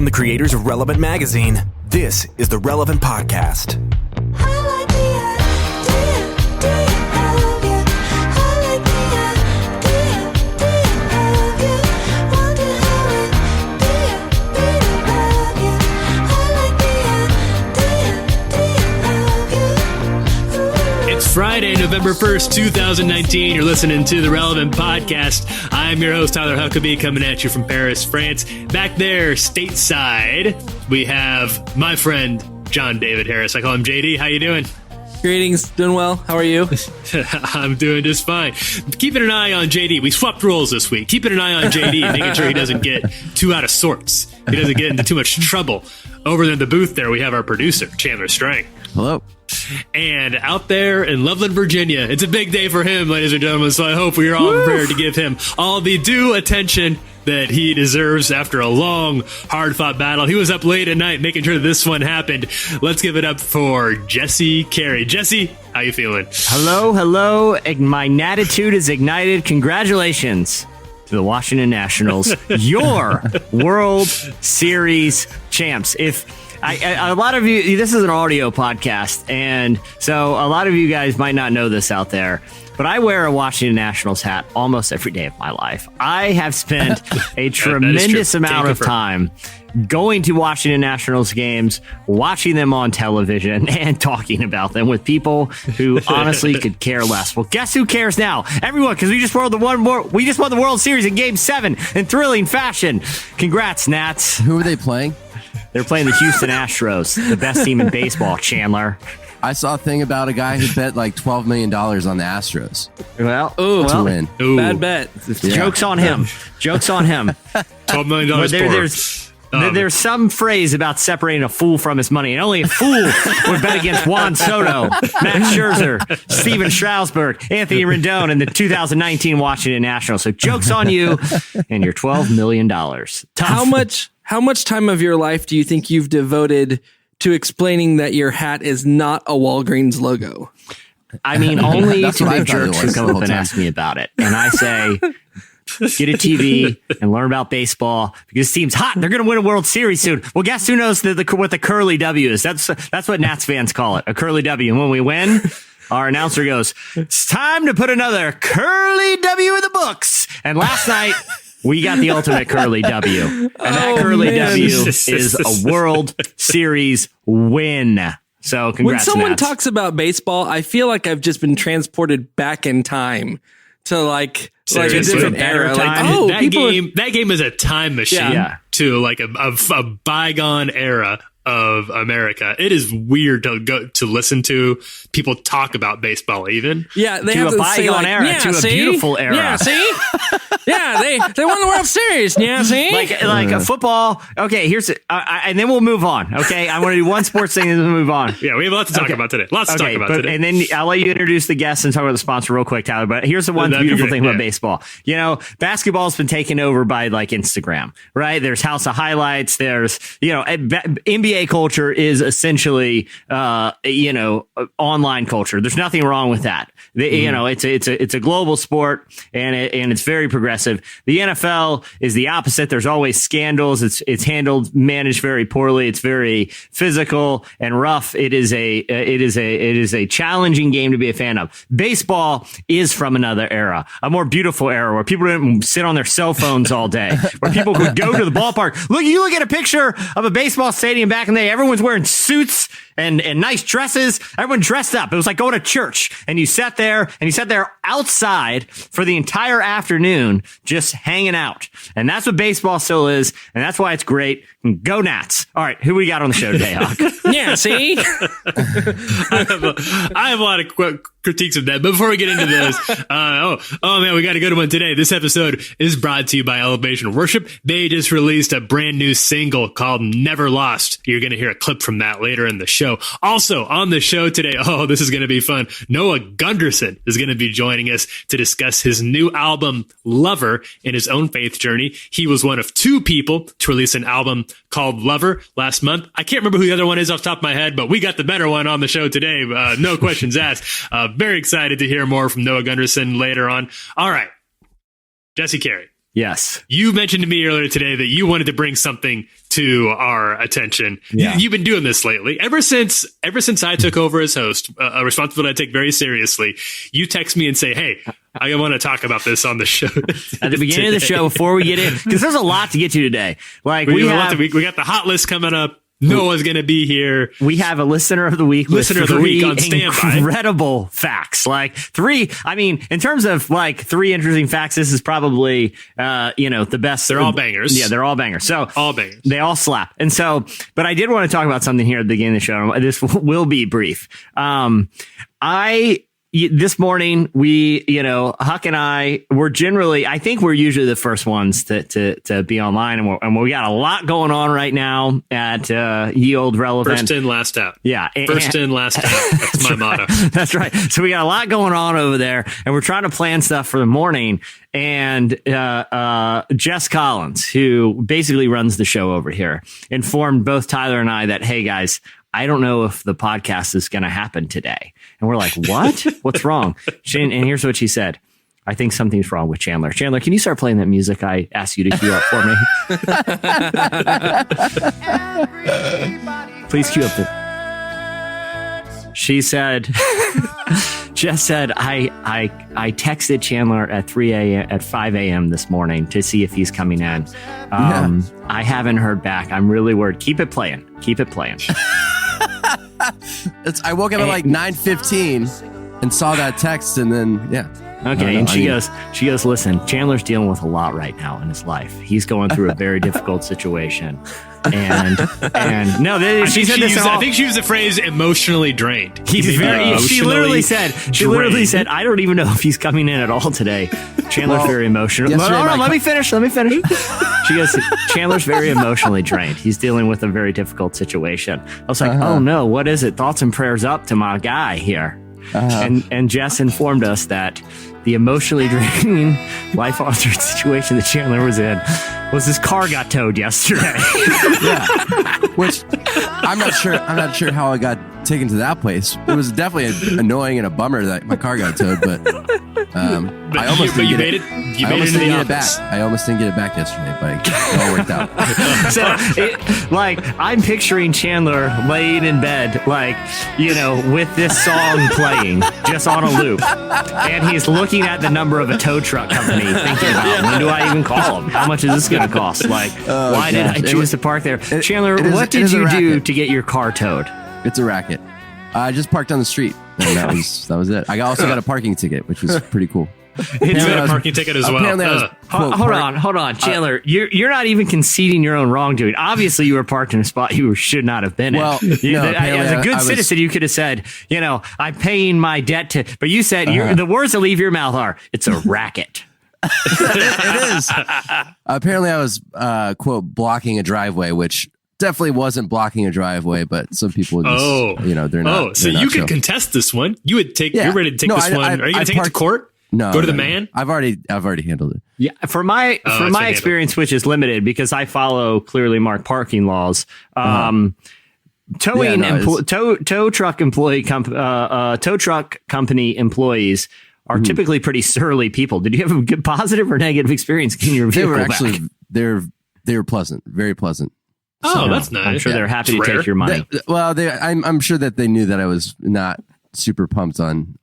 from the creators of Relevant Magazine. This is the Relevant Podcast. Friday, November 1st, 2019. You're listening to the Relevant Podcast. I'm your host, Tyler Huckabee, coming at you from Paris, France. Back there, stateside, we have my friend, John David Harris. I call him JD. How you doing? Greetings. Doing well. How are you? I'm doing just fine. Keeping an eye on JD. We swapped roles this week. Keeping an eye on JD, making sure he doesn't get too out of sorts. He doesn't get into too much trouble. Over in the booth there, we have our producer, Chandler Strang. Hello. And out there in Loveland, Virginia, it's a big day for him, ladies and gentlemen, so I hope we are all prepared to give him all the due attention that he deserves after a long, hard-fought battle. He was up late at night making sure that this one happened. Let's give it up for Jesse Carey. Jesse, how you feeling? Hello. My natitude is ignited. Congratulations to the Washington Nationals, your World Series champs. A lot of you, this is an audio podcast, and so a lot of you guys might not know this out there, but I wear a Washington Nationals hat almost every day of my life. I have spent a tremendous amount of time going to Washington Nationals games, watching them on television, and talking about them with people who honestly could care less. Well, guess who cares now? Everyone, because we just won the World Series in Game 7 in thrilling fashion. Congrats, Nats. Who are they playing? They're playing the Houston Astros, the best team in baseball, Chandler. I saw a thing about a guy who bet like $12 million on the Astros. To win. Bad bet. Yeah. Joke's on him. $12 million. There's some phrase about separating a fool from his money, and only a fool would bet against Juan Soto, Max Scherzer, Steven Strasburg, Anthony Rendon, and the 2019 Washington Nationals. So joke's on you and your $12 million. Tough. How much time of your life do you think you've devoted to explaining that your hat is not a Walgreens logo? I mean, only to the jerks who come up and ask me about it. And I say, get a TV and learn about baseball because this team's hot. They're going to win a World Series soon. Well, guess who knows what the curly W is? That's what Nats fans call it, a curly W. And when we win, our announcer goes, it's time to put another curly W in the books. And last night, we got the ultimate curly W. And that curly W is a World Series win. So congrats, When someone Nats. talks about baseball, I feel like I've just been transported back in time to like a different era. That game is a time machine to like a bygone era of America. It is weird to listen to people talk about baseball even. Yeah, they to have a bygone era, to a beautiful era. Yeah, see? Yeah, they won the World Series. Yeah, see? Like a football. Okay, and then we'll move on. Okay, I want to do one sports thing and then we'll move on. Yeah, we have lots to talk about today. Today. And then I'll let you introduce the guests and talk about the sponsor real quick, Tyler. But here's the one beautiful thing about baseball. You know, basketball's been taken over by like Instagram, right? There's House of Highlights. There's, NBA culture is essentially, online culture. There's nothing wrong with that. It's a global sport and it's very progressive. The NFL is the opposite. There's always scandals. It's managed very poorly. It's very physical and rough. It is a challenging game to be a fan of. Baseball is from another era, a more beautiful era where people didn't sit on their cell phones all day, where people could go to the ballpark. You look at a picture of a baseball stadium back in the day, everyone's wearing suits and nice dresses. Everyone dressed up. It was like going to church, and you sat there outside for the entire afternoon, just hanging out. And that's what baseball still is. And that's why it's great. Go Nats. All right. Who we got on the show today, Hawk? Yeah. See, I have a lot of critiques of that. But before we get into this, man, we got a good one today. This episode is brought to you by Elevation Worship. They just released a brand new single called Never Lost. You're going to hear a clip from that later in the show. Also on the show today, this is going to be fun. Noah Gundersen is going to be joining us to discuss his new album, Lover, in his own faith journey. He was one of two people to release an album called Lover last month. I can't remember who the other one is off the top of my head, but we got the better one on the show today. No questions asked. Very excited to hear more from Noah Gundersen later on. All right. Jesse Carey. Yes. You mentioned to me earlier today that you wanted to bring something to our attention. Yeah. You've been doing this lately. Ever since I took over as host, a responsibility I take very seriously. You text me and say, "Hey, I want to talk about this on the show." At the beginning of the show, before we get in, because there's a lot to get to today. Like we got the hot list coming up. Noah's going to be here. We have a listener of the week. Listener of the week on standby. Incredible facts. Like three. I mean, in terms of like three interesting facts, this is probably the best. They're all bangers. Yeah, they're all bangers. So all bangers. They all slap. And so, but I did want to talk about something here at the beginning of the show. This will be brief. This morning, Huck and I were I think we're usually the first ones to be online. And we got a lot going on right now at Ye Old Relevant. First in, last out. Yeah. First in, last out. That's my motto. That's right. So we got a lot going on over there, and we're trying to plan stuff for the morning. And Jess Collins, who basically runs the show over here, informed both Tyler and I that, hey, guys, I don't know if the podcast is going to happen today. And we're like, what? What's wrong? And here's what she said. I think something's wrong with Chandler. Chandler, can you start playing that music I asked you to cue up for me? Please cue up She said, Jess said, I texted Chandler at 5 a.m. this morning to see if he's coming in. I haven't heard back. I'm really worried. Keep it playing. I woke up at like 9:15 and saw that text, and then Okay, and she goes, listen, Chandler's dealing with a lot right now in his life. He's going through a very difficult situation. And no, she said this. I think she used the phrase emotionally drained. She literally said, I don't even know if he's coming in at all today. Chandler's very emotional. No, let me finish. She goes, Chandler's very emotionally drained. He's dealing with a very difficult situation. I was like, oh no, what is it? Thoughts and prayers up to my guy here. And Jess informed us that the emotionally draining, life-altering situation that Chandler was in was his car got towed yesterday. Yeah, which I'm not sure how I got taken to that place. It was definitely annoying and a bummer that my car got towed, but I almost didn't get it back. I almost didn't get it back yesterday, but it all worked out. So, I'm picturing Chandler laying in bed, with this song playing just on a loop, and he's looking at the number of a tow truck company, thinking about when do I even call them? How much is this going to cost? Why did I choose to park there? Chandler, what did you do to get your car towed? It's a racket. I just parked on the street, and that was it. I also got a parking ticket, which was pretty cool. You got a parking ticket as well. Hold on, Chandler. You're not even conceding your own wrongdoing. Obviously, you were parked in a spot you should not have been in. Well, as a good citizen, you could have said, I'm paying my debt to. But you said the words that leave your mouth are, "It's a racket." It is. Apparently, I was quote blocking a driveway, which definitely wasn't blocking a driveway, but some people just, they're not. So you could contest this one. You would take. You're ready to take this one. Are you going to take it to court? No, go to the man. I've already handled it. Yeah, for my experience, which is limited because I follow clearly marked parking laws. Tow truck company employees are typically pretty surly people. Did you have a good positive or negative experience getting your vehicle back? They were pleasant, very pleasant. Oh, that's nice. I'm sure they're happy to take your money. I'm sure that they knew that I was not super pumped on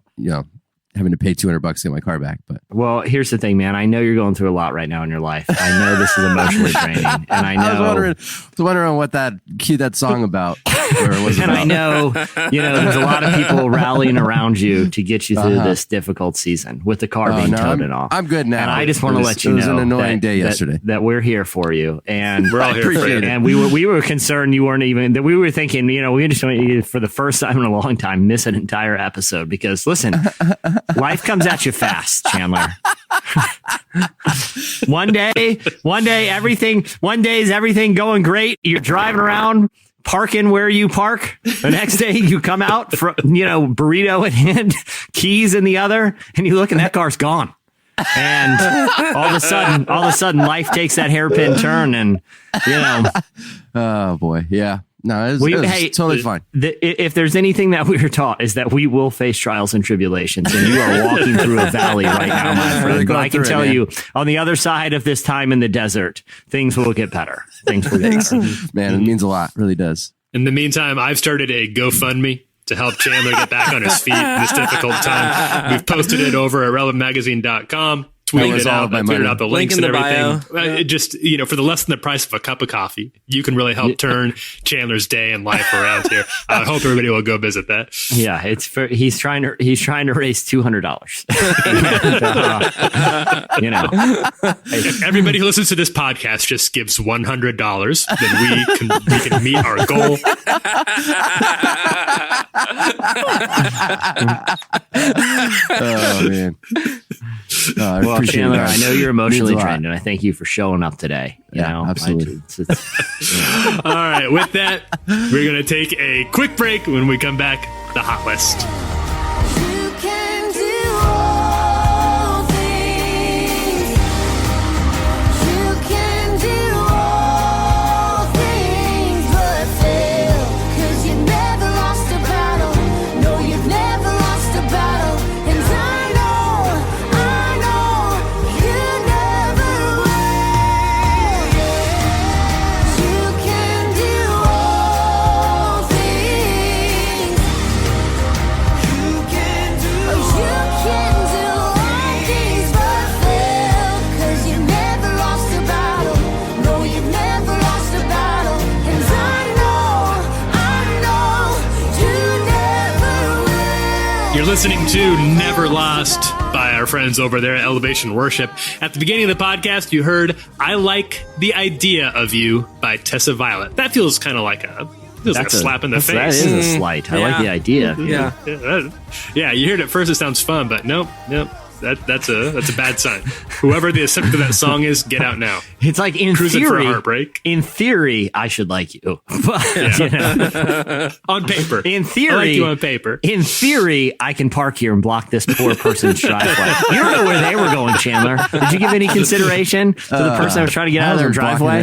having to pay $200 to get my car back. But here's the thing, man. I know you're going through a lot right now in your life. I know this is emotionally draining, and I know. I was wondering what that song about. I know, there's a lot of people rallying around you to get you through this difficult season with the car being towed and all. I'm good now. And I just want to let you know it was an annoying day yesterday. That we're here for you, and we're all here for you. And we were concerned you weren't even. That we were thinking, we just want you for the first time in a long time miss an entire episode because listen, life comes at you fast, Chandler. One day is everything going great. You're driving around, parking where you park. The next day you come out, burrito in hand, keys in the other, and you look and that car's gone. And all of a sudden, life takes that hairpin turn, and Oh boy, yeah. No, it was totally fine. If there's anything that we were taught is that we will face trials and tribulations, and you are walking through a valley right now, my friend. But I can tell you, on the other side of this time in the desert, things will get better. Things will get better. Man, it means a lot. It really does. In the meantime, I've started a GoFundMe to help Chandler get back on his feet in this difficult time. We've posted it over at relevantmagazine.com. Tweeted out the links and everything. Just, for the less than the price of a cup of coffee, you can really help turn Chandler's day and life around here. I hope everybody will go visit that. Yeah, he's trying to raise $200. If everybody who listens to this podcast just gives $100, then we can meet our goal. Oh man. Well, Chandler, I know you're emotionally trained, and I thank you for showing up today. Absolutely. All right, with that, we're going to take a quick break. When we come back, the Hot List. You can do all things. You can do all things but fail. 'Cause you never lost a battle. No, you've never lost a battle. And I know you never will. You can do all things. You can do all things but fail. 'Cause you never lost a battle. No, you've never lost a battle. And I know you never will. You're listening to Never Lost by our friends over there at Elevation Worship. At the beginning of the podcast, you heard I Like the Idea of You by Tessa Violet. That feels kind of like a slap in the face. That is a slight. I like the idea. Yeah. Yeah, you hear it at first, it sounds fun, but nope. That's a bad sign. Whoever the subject of that song is, get out now. It's like in Cruising for a theory. heartbreak. In theory, I should like you. But, On paper. in theory, I like you on paper. In theory, I can park here and block this poor person's driveway. You don't know where they were going, Chandler. Did you give any consideration to the person that was trying to get out of their driveway?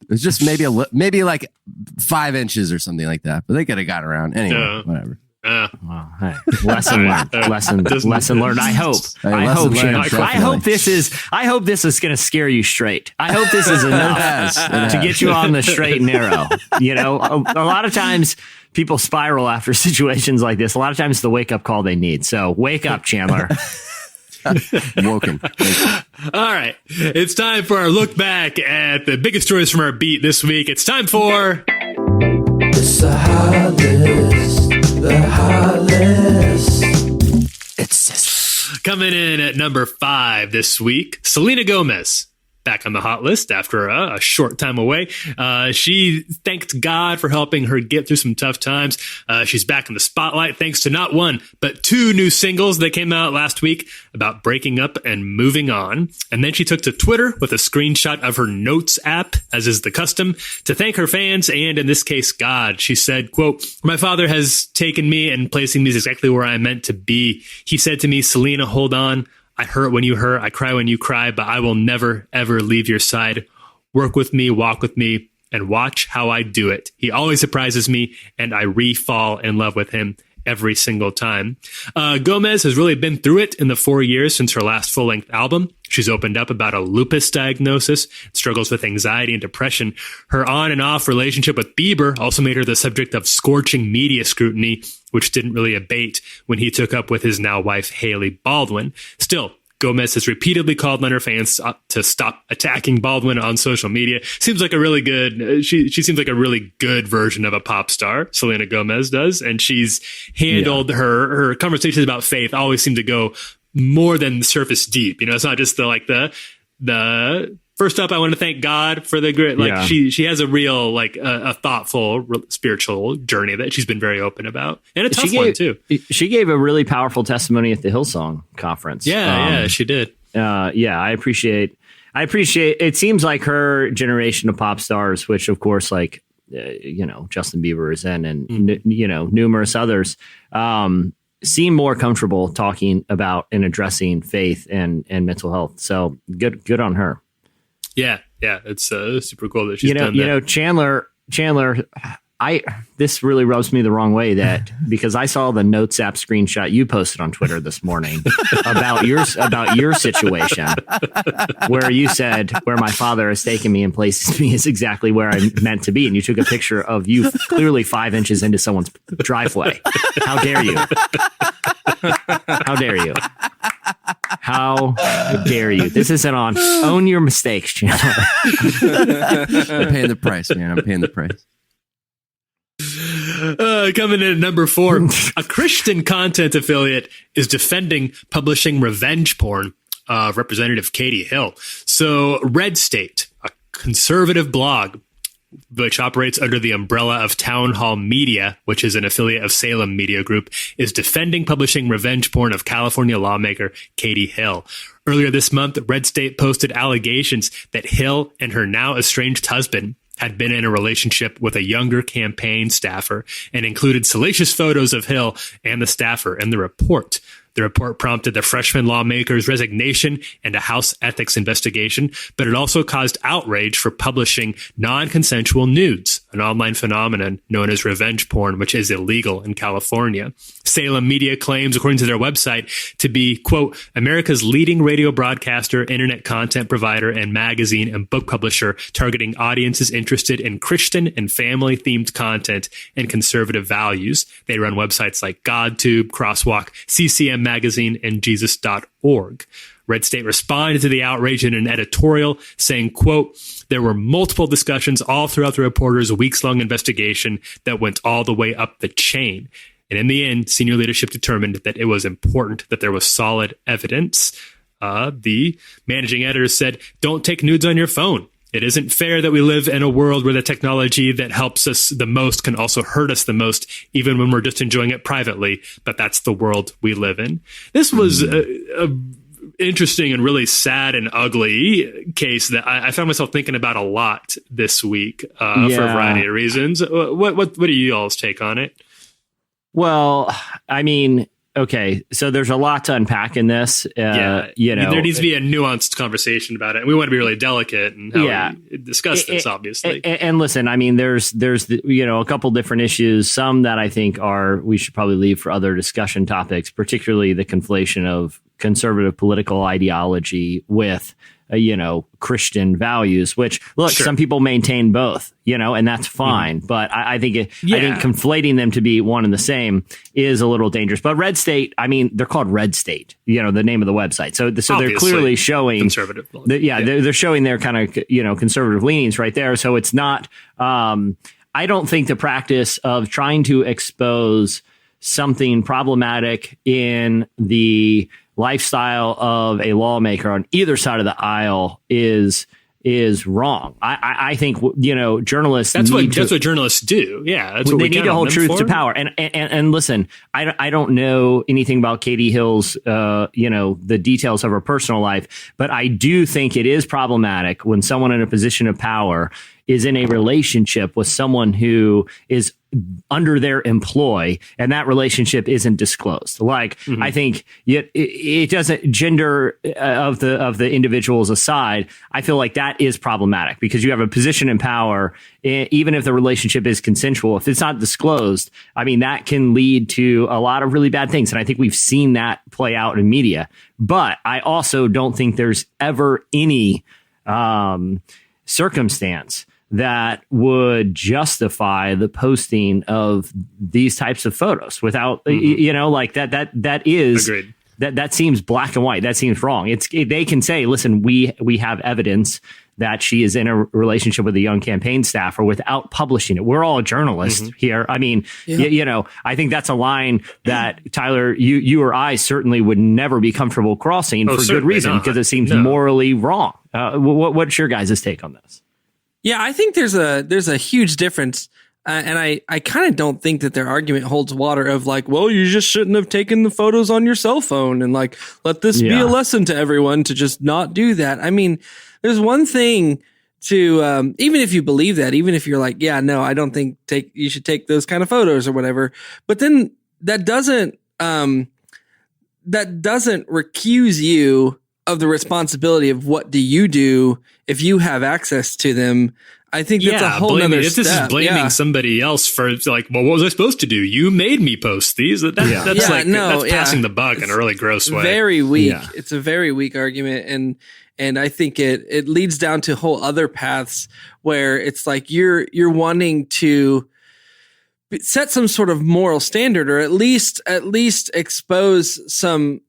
It was just maybe like 5 inches or something like that, but they could have got around anyway. Whatever. Well, hey, lesson learned. Lesson learned. I hope. I hope this is going to scare you straight. I hope this is enough to get you on the straight and narrow. A lot of times people spiral after situations like this. A lot of times it's the wake up call they need. So wake up, Chandler. Woken. All right. It's time for our look back at the biggest stories from our beat this week. It's time for It's the hot list. The hot list. It's just coming in at number 5 this week. Selena Gomez. Back on the hot list after a short time away. She thanked God for helping her get through some tough times. She's back in the spotlight thanks to not one, but 2 new singles that came out last week about breaking up and moving on. And then she took to Twitter with a screenshot of her Notes app, as is the custom, to thank her fans and, in this case, God. She said, quote, "My father has taken me and placing me exactly where I'm meant to be. He said to me, Selena, hold on. I hurt when you hurt. I cry when you cry, but I will never, ever leave your side. Work with me, walk with me, and watch how I do it. He always surprises me, and I re-fall in love with him every single time." Gomez has really been through it in the 4 years since her last full-length album. She's opened up about a lupus diagnosis, struggles with anxiety and depression. Her on and off relationship with Bieber also made her the subject of scorching media scrutiny, which didn't really abate when he took up with his now wife, Hailey Baldwin. Still, Gomez has repeatedly called on her fans to stop attacking Baldwin on social media. Seems like a really good, she seems like a really good version of a pop star, Selena Gomez does. And she's handled her conversations about faith always seem to go more than surface deep. It's not just the first up, I want to thank God for the great, she has a real, a thoughtful spiritual journey that she's been very open about, and a tough one too. She gave a really powerful testimony at the Hillsong conference. Yeah, she did. I appreciate, it seems like her generation of pop stars, which of course, Justin Bieber is in, and, numerous others, seem more comfortable talking about and addressing faith and mental health. So good on her. Yeah, it's super cool that she's done that. Chandler, Chandler, this really rubs me the wrong way that because I saw the Notes app screenshot you posted on Twitter this morning about your situation where you said where my father has taken me and places me is exactly where I'm meant to be, and you took a picture of you clearly 5 inches into someone's driveway. How dare you? How dare you? How dare you? This isn't on. Own your mistakes, Chandler. I'm paying the price, man. I'm paying the price. Coming in at number 4, a Christian content affiliate is defending publishing revenge porn. Representative Katie Hill. So Red State, a conservative blog which operates under the umbrella of Town Hall Media, which is an affiliate of Salem Media Group, is defending publishing revenge porn of California lawmaker Katie Hill. Earlier this month, Red State posted allegations that Hill and her now estranged husband had been in a relationship with a younger campaign staffer and included salacious photos of Hill and the staffer in the report. The report prompted the freshman lawmaker's resignation and a House ethics investigation, but it also caused outrage for publishing non-consensual nudes, an online phenomenon known as revenge porn, which is illegal in California. Salem Media claims, according to their website, to be, quote, America's leading radio broadcaster, internet content provider, and magazine and book publisher targeting audiences interested in Christian and family-themed content and conservative values. They run websites like GodTube, Crosswalk, CCM Magazine, and Jesus.org. Red State responded to the outrage in an editorial saying, quote, there were multiple discussions all throughout the reporter's weeks-long investigation that went all the way up the chain. And in the end, senior leadership determined that it was important that there was solid evidence. The managing editor said, don't take nudes on your phone. It isn't fair that we live in a world where the technology that helps us the most can also hurt us the most, even when we're just enjoying it privately. But that's the world we live in. This was a interesting and really sad and ugly case that I found myself thinking about a lot this week for a variety of reasons. What are you all's take on it? Well, I mean, okay, so there's a lot to unpack in this. There needs to be a nuanced conversation about it, and we want to be really delicate in how we discuss this, obviously. And listen, I mean, there's a couple different issues. Some that I think we should probably leave for other discussion topics, particularly the conflation of conservative political ideology with Christian values, which look, some people maintain both, and that's fine. But I think conflating them to be one and the same is a little dangerous. But Red State, I mean, they're called Red State, the name of the website. So they're clearly showing conservative. They're showing their kind of, conservative leanings right there. So it's not, I don't think the practice of trying to expose something problematic in the lifestyle of a lawmaker on either side of the aisle is wrong. I think journalists. That's what journalists do. Yeah, that's what they need to hold truth to power. And listen, I don't know anything about Katie Hill's the details of her personal life, but I do think it is problematic when someone in a position of power is in a relationship with someone who is under their employ, and that relationship isn't disclosed. Like, I think it doesn't, gender of the individuals aside, I feel like that is problematic because you have a position in power, even if the relationship is consensual. If it's not disclosed, I mean, that can lead to a lot of really bad things. And I think we've seen that play out in media. But I also don't think there's ever any circumstance that would justify the posting of these types of photos without, like that is, agreed. That seems black and white. That seems wrong. They can say, listen, we have evidence that she is in a relationship with a young campaign staffer without publishing it. We're all journalists here. I mean, I think that's a line that Tyler, you or I certainly would never be comfortable crossing for good reason, because it seems morally wrong. What's your guys' take on this? Yeah, I think there's a huge difference. And I kind of don't think that their argument holds water of like, well, you just shouldn't have taken the photos on your cell phone and like, let this be a lesson to everyone to just not do that. I mean, there's one thing to, even if you believe that, even if you're like, yeah, no, I don't think you should take those kind of photos or whatever. But then that doesn't recuse you of the responsibility of what do you do if you have access to them. I think that's a whole nother if this is step. blaming somebody else for like, well, what was I supposed to do? You made me post these. That's passing the buck in a really gross way. Very weak. Yeah. It's a very weak argument, and I think it leads down to whole other paths where it's like you're wanting to set some sort of moral standard, or at least expose some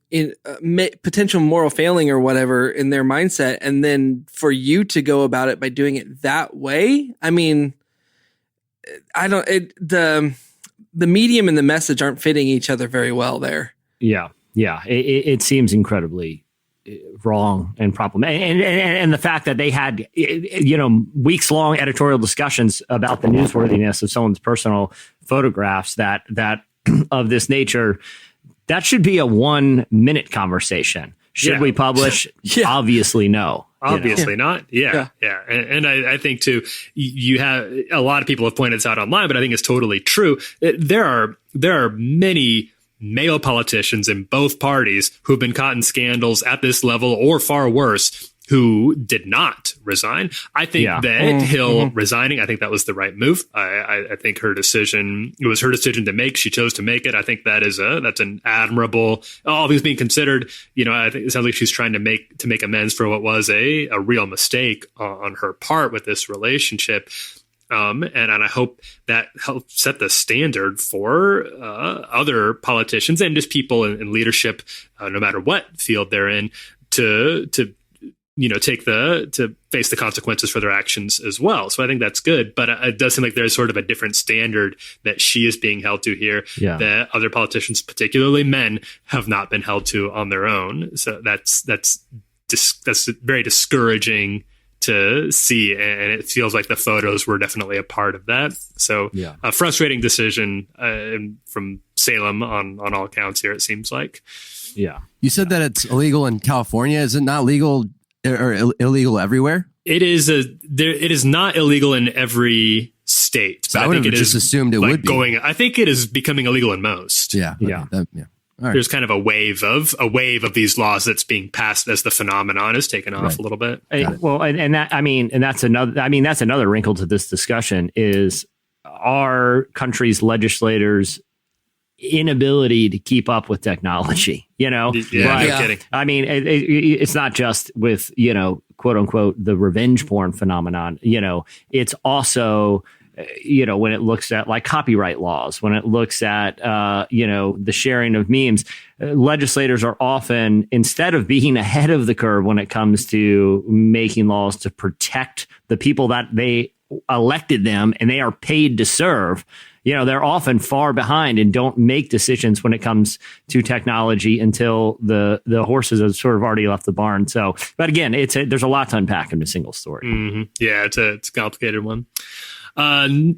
potential moral failing or whatever in their mindset, and then for you to go about it by doing it that way. I mean, the medium and the message aren't fitting each other very well there. Yeah. It seems incredibly wrong and problematic, and the fact that they had weeks long editorial discussions about the newsworthiness of someone's personal photographs that of this nature, that should be a 1 minute conversation. Should we publish? Obviously no. Obviously not. Yeah. And I think too, you have a lot of people have pointed this out online, but I think it's totally true. There are many male politicians in both parties who've been caught in scandals at this level or far worse who did not resign. I think that Hill resigning, I think that was the right move. I think it was her decision to make. She chose to make it. I think that's an admirable, all things being considered, I think it sounds like she's trying to make amends for what was a real mistake on her part with this relationship. And I hope that helps set the standard for other politicians and just people in leadership, no matter what field they're in, to face the consequences for their actions as well. So I think that's good, but it does seem like there's sort of a different standard that she is being held to here that other politicians, particularly men, have not been held to on their own. So that's very discouraging to see, and it feels like the photos were definitely a part of that. So a frustrating decision from Salem on all accounts here, it seems like. Yeah. You said that it's illegal in California. Is it not legal or illegal everywhere? It is not illegal in every state. So I would have just assumed it would be. I think it is becoming illegal in most. Yeah. Right. There's kind of a wave of these laws that's being passed as the phenomenon is taken off a little bit. That's another wrinkle to this discussion is our country's legislators' inability to keep up with technology. No kidding. I mean, it's not just with quote unquote the revenge porn phenomenon. It's also when it looks at like copyright laws, when it looks at, the sharing of memes, legislators are often, instead of being ahead of the curve when it comes to making laws to protect the people that they elected them and they are paid to serve, they're often far behind and don't make decisions when it comes to technology until the horses have sort of already left the barn. So, but again, there's a lot to unpack in a single story. Mm-hmm. Yeah, it's a complicated one.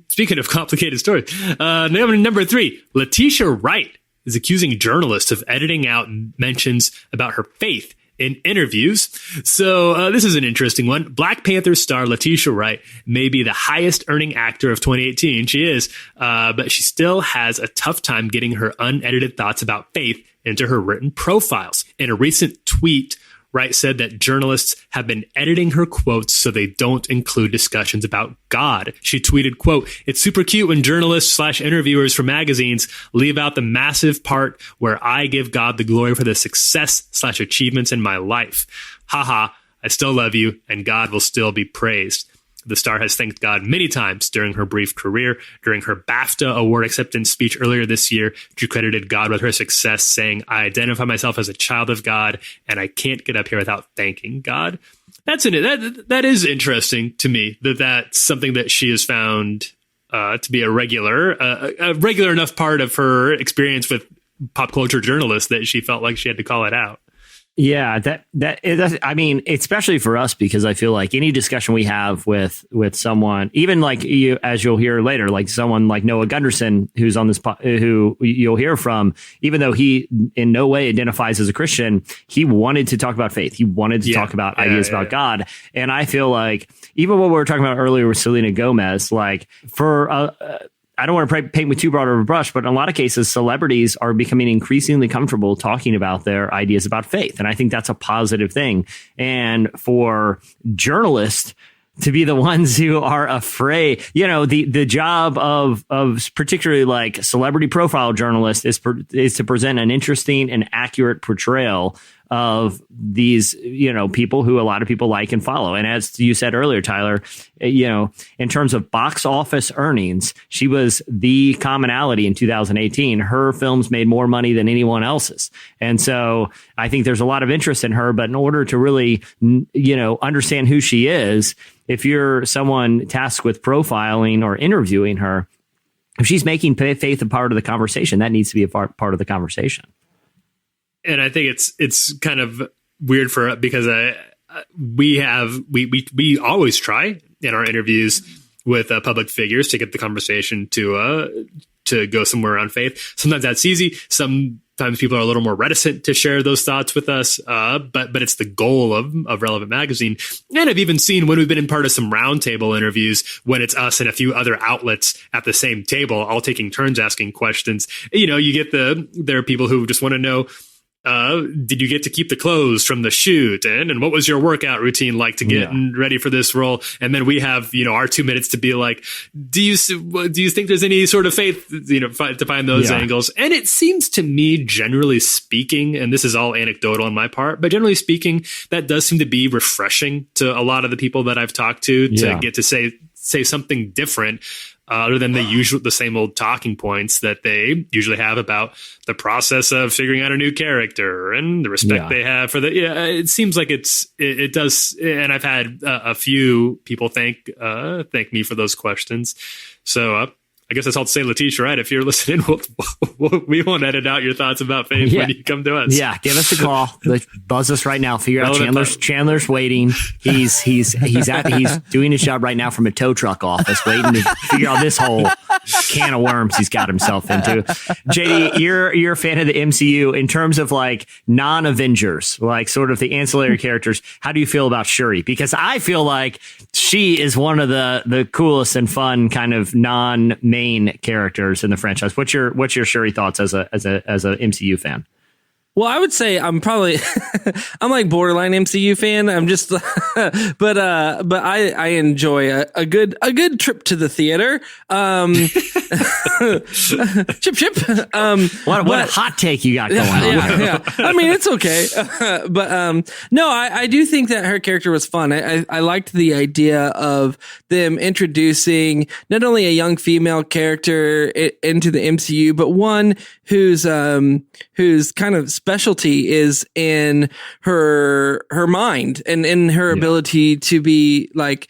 Speaking of complicated stories, number 3, Letitia Wright is accusing journalists of editing out mentions about her faith in interviews. So this is an interesting one. Black Panther star Letitia Wright may be the highest earning actor of 2018. She is, but she still has a tough time getting her unedited thoughts about faith into her written profiles. In a recent tweet, Wright said that journalists have been editing her quotes so they don't include discussions about God. She tweeted, quote, "It's super cute when journalists/interviewers from magazines leave out the massive part where I give God the glory for the success/achievements in my life. Haha, I still love you and God will still be praised." The star has thanked God many times during her brief career. During her BAFTA award acceptance speech earlier this year, she credited God with her success, saying, "I identify myself as a child of God, and I can't get up here without thanking God." That is interesting to me, that's something that she has found to be a regular enough part of her experience with pop culture journalists that she felt like she had to call it out. Yeah, I mean, especially for us, because I feel like any discussion we have with someone, even like you, as you'll hear later, like someone like Noah Gundersen, who's on this, who you'll hear from, even though he in no way identifies as a Christian, he wanted to talk about faith. He wanted to talk about ideas about God. And I feel like even what we were talking about earlier with Selena Gomez, like for I don't want to paint with too broad of a brush, but in a lot of cases, celebrities are becoming increasingly comfortable talking about their ideas about faith. And I think that's a positive thing. And for journalists to be the ones who are afraid. You know, the job of particularly like celebrity profile journalists is to present an interesting and accurate portrayal of these, you know, people who a lot of people like and follow. And as you said earlier, Tyler, you know, in terms of box office earnings, she was the commonality in 2018. Her films made more money than anyone else's. And so I think there's a lot of interest in her. But in order to really, you know, understand who she is, if you're someone tasked with profiling or interviewing her, if she's making faith a part of the conversation, that needs to be a part of the conversation. And I think it's kind of weird because we always try in our interviews with public figures to get the conversation to go somewhere around faith. Sometimes that's easy. Sometimes people are a little more reticent to share those thoughts with us. But it's the goal of Relevant Magazine. And I've even seen when we've been in part of some roundtable interviews when it's us and a few other outlets at the same table, all taking turns asking questions. You know, you get there are people who just want to know, did you get to keep the clothes from the shoot? And what was your workout routine like to get ready for this role? And then we have, you know, our 2 minutes to be like, do you think there's any sort of faith, you know, to find those angles? And it seems to me, generally speaking, and this is all anecdotal on my part, but generally speaking, that does seem to be refreshing to a lot of the people that I've talked to get to say something different. Other than the same old talking points that they usually have about the process of figuring out a new character and the respect they have for it seems like it does. And I've had a few people thank me for those questions. So, I guess that's all to say, Letitia Wright, if you're listening, we won't edit out your thoughts about faith when you come to us. Yeah, give us a call. Buzz us right now. Figure out Chandler's waiting. He's doing his job right now from a tow truck office, waiting to figure out this whole can of worms he's got himself into. JD, you're a fan of the MCU in terms of like non-Avengers, like sort of the ancillary characters. How do you feel about Shuri? Because I feel like she is one of the coolest and fun kind of non-main characters in the franchise. What's your Shuri thoughts as a MCU fan? Well, I would say I'm probably I'm like borderline MCU fan. I'm just but I enjoy a good trip to the theater. Chip. What a hot take you got going on. Yeah. I mean, it's okay. But no, I do think that her character was fun. I liked the idea of them introducing not only a young female character into the MCU, but one whose kind of specialty is in her mind and in her ability to be like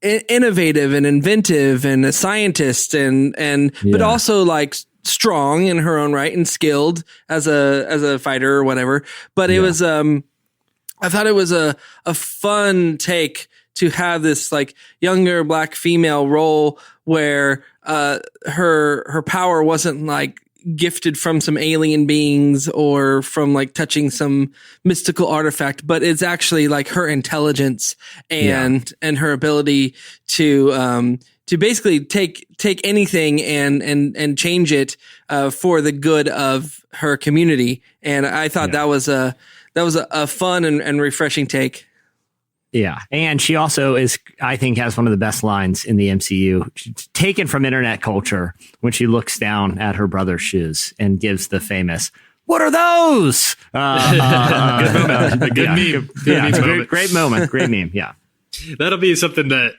innovative and inventive and a scientist and but also like strong in her own right and skilled as a fighter or whatever. But it was I thought it was a fun take to have this like younger black female role where her power wasn't like gifted from some alien beings or from like touching some mystical artifact, but it's actually like her intelligence and her ability to basically take anything and change it for the good of her community. And I thought that was a fun and refreshing take. Yeah. And she also I think has one of the best lines in the MCU, taken from internet culture, when she looks down at her brother's shoes and gives the famous, "What are those?" Good meme. Great moment. Great meme. Yeah. That'll be something that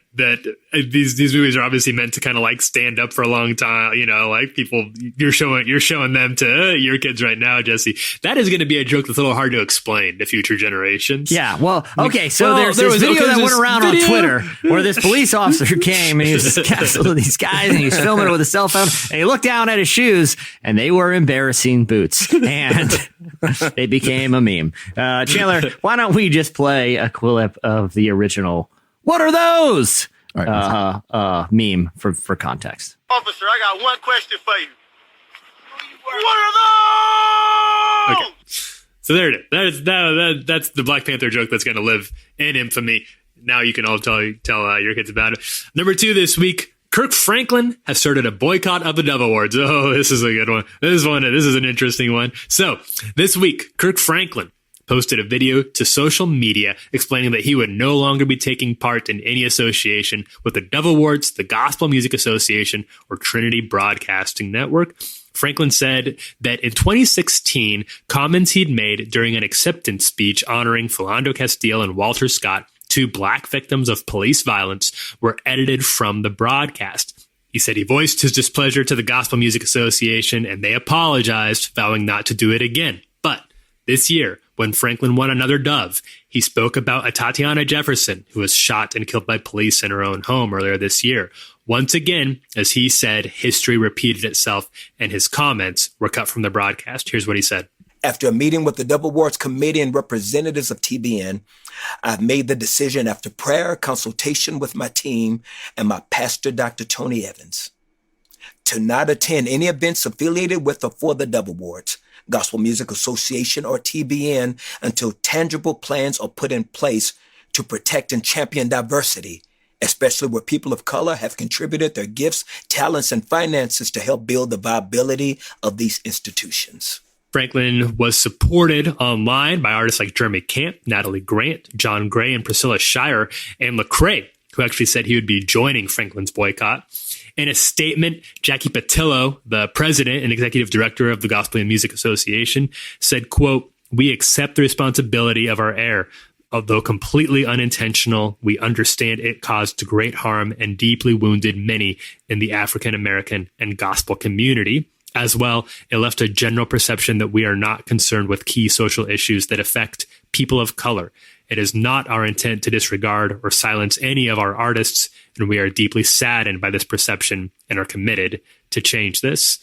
these movies are obviously meant to kind of like stand up for a long time. You know, like people, you're showing them to your kids right now, Jesse. That is going to be a joke that's a little hard to explain to future generations. Yeah. Well, okay. So there's this video that went around on Twitter where this police officer came and he was casting these guys and he's filming it with a cell phone and he looked down at his shoes and they were embarrassing boots and it became a meme. Chandler, why don't we just play a clip of the original "What are those?" Meme for context. Officer, I got one question for you. What are those? Okay. So there it is. That's the Black Panther joke that's going to live in infamy. Now you can all tell your kids about it. Number 2 this week, Kirk Franklin has started a boycott of the Dove Awards. Oh, this is a good one. This is an interesting one. So this week, Kirk Franklin posted a video to social media explaining that he would no longer be taking part in any association with the Dove Awards, the Gospel Music Association, or Trinity Broadcasting Network. Franklin said that in 2016, comments he'd made during an acceptance speech honoring Philando Castile and Walter Scott, two black victims of police violence, were edited from the broadcast. He said he voiced his displeasure to the Gospel Music Association and they apologized, vowing not to do it again. But this year, when Franklin won another Dove, he spoke about a Tatiana Jefferson who was shot and killed by police in her own home earlier this year. Once again, as he said, history repeated itself and his comments were cut from the broadcast. Here's what he said. After a meeting with the Dove Awards Committee and representatives of TBN, I've made the decision after prayer, consultation with my team and my pastor, Dr. Tony Evans, to not attend any events affiliated with or for the Dove Awards, Gospel Music Association, or TBN until tangible plans are put in place to protect and champion diversity, especially where people of color have contributed their gifts, talents, and finances to help build the viability of these institutions. Franklin was supported online by artists like Jeremy Camp, Natalie Grant, John Gray, and Priscilla Shire, and Lecrae, who actually said he would be joining Franklin's boycott. In a statement, Jackie Patillo, the president and executive director of the Gospel and Music Association, said, quote, "We accept the responsibility of our error. Although completely unintentional, we understand it caused great harm and deeply wounded many in the African American and gospel community. As well, it left a general perception that we are not concerned with key social issues that affect people of color. It is not our intent to disregard or silence any of our artists, and we are deeply saddened by this perception and are committed to change this."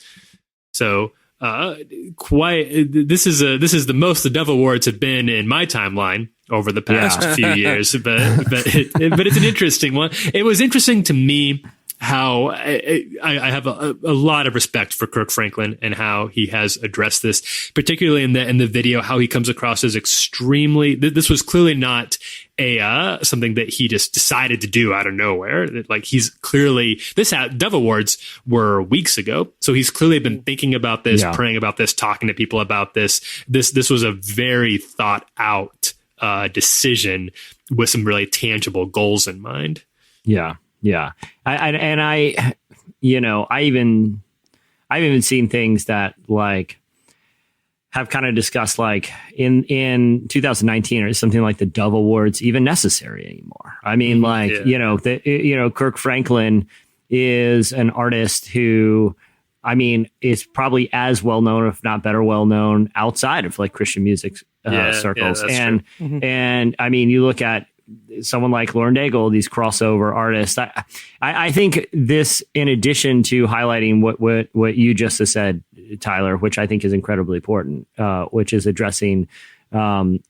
So, this is the most the Dove Awards have been in my timeline over the past few years, but it's an interesting one. It was interesting to me how I have a lot of respect for Kirk Franklin and how he has addressed this, particularly in the video, how he comes across as extremely, this was clearly not something that he just decided to do out of nowhere. Like he's clearly, Dove Awards were weeks ago. So he's clearly been thinking about this, praying about this, talking to people about this. This was a very thought out decision with some really tangible goals in mind. Yeah. Yeah. I've even seen things that like have kind of discussed like in 2019 or something like the Dove Awards even necessary anymore. I mean, Kirk Franklin is an artist who, I mean, is probably as well known, if not better well known outside of like Christian music circles. And I mean, you look at someone like Lauren Daigle, these crossover artists. I think this, in addition to highlighting what you just said, Tyler, which I think is incredibly important, which is addressing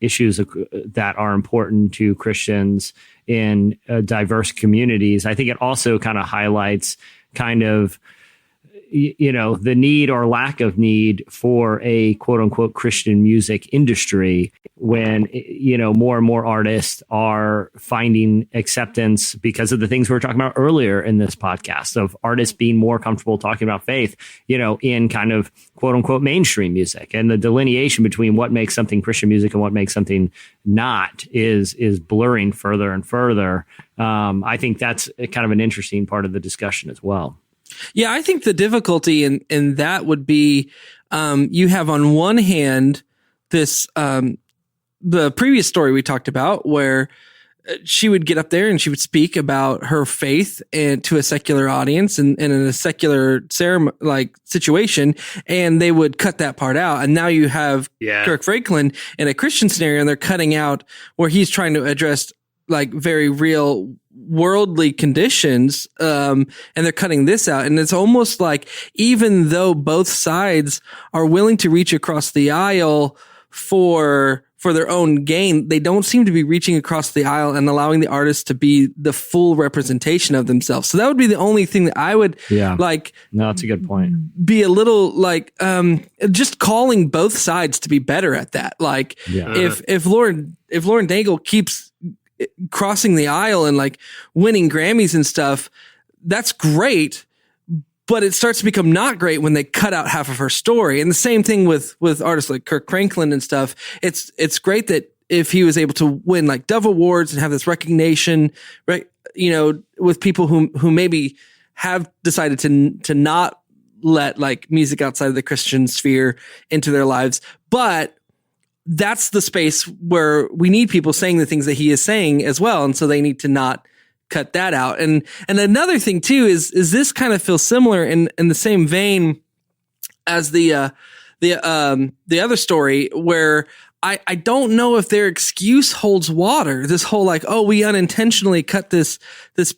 issues that are important to Christians in diverse communities. I think it also kind of highlights kind of, the need or lack of need for a quote unquote Christian music industry when, more and more artists are finding acceptance because of the things we were talking about earlier in this podcast of artists being more comfortable talking about faith, in kind of quote unquote mainstream music, and the delineation between what makes something Christian music and what makes something not is blurring further and further. I think that's kind of an interesting part of the discussion as well. Yeah, I think the difficulty in that would be you have on one hand this the previous story we talked about where she would get up there and she would speak about her faith and to a secular audience and in a secular ceremony like situation, and they would cut that part out. And now you have Kirk Franklin in a Christian scenario, and they're cutting out where he's trying to address like very real worldly conditions, and they're cutting this out. And it's almost like even though both sides are willing to reach across the aisle for their own gain, they don't seem to be reaching across the aisle and allowing the artist to be the full representation of themselves. So that would be the only thing that I would like. No, that's a good point. Be a little like just calling both sides to be better at that. Like if Lauren Daigle keeps crossing the aisle and like winning Grammys and stuff, that's great. but it starts to become not great when they cut out half of her story. And the same thing with artists like Kirk Franklin and stuff. It's great that if he was able to win like Dove Awards and have this recognition, right? You know, with people who maybe have decided to not let like music outside of the Christian sphere into their lives. But that's the space where we need people saying the things that he is saying as well. And so they need to not cut that out. And another thing too is this kind of feels similar in the same vein as the other story where I don't know if their excuse holds water. This whole like, oh, we unintentionally cut this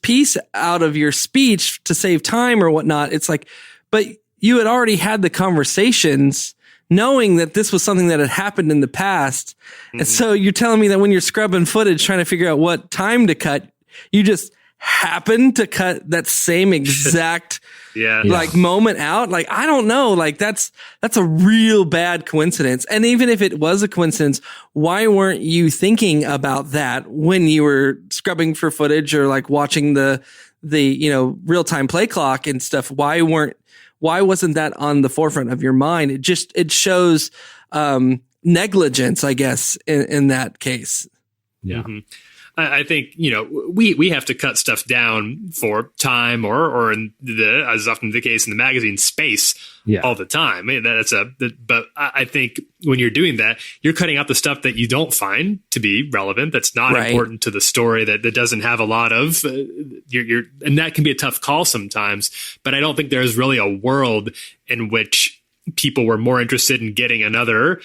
piece out of your speech to save time or whatnot. It's like, but you had already had the conversations knowing that this was something that had happened in the past. Mm-hmm. And so you're telling me that when you're scrubbing footage, trying to figure out what time to cut, you just happen to cut that same exact like moment out. Like, I don't know. Like that's a real bad coincidence. And even if it was a coincidence, why weren't you thinking about that when you were scrubbing for footage or like watching the real time play clock and stuff? Why wasn't that on the forefront of your mind? It shows negligence, I guess, in that case. Yeah. Mm-hmm. I think, we have to cut stuff down for time or as often the case in the magazine, space all the time. But I think when you're doing that, you're cutting out the stuff that you don't find to be relevant. That's not important to the story, that doesn't have a lot of, and that can be a tough call sometimes. But I don't think there's really a world in which people were more interested in getting another,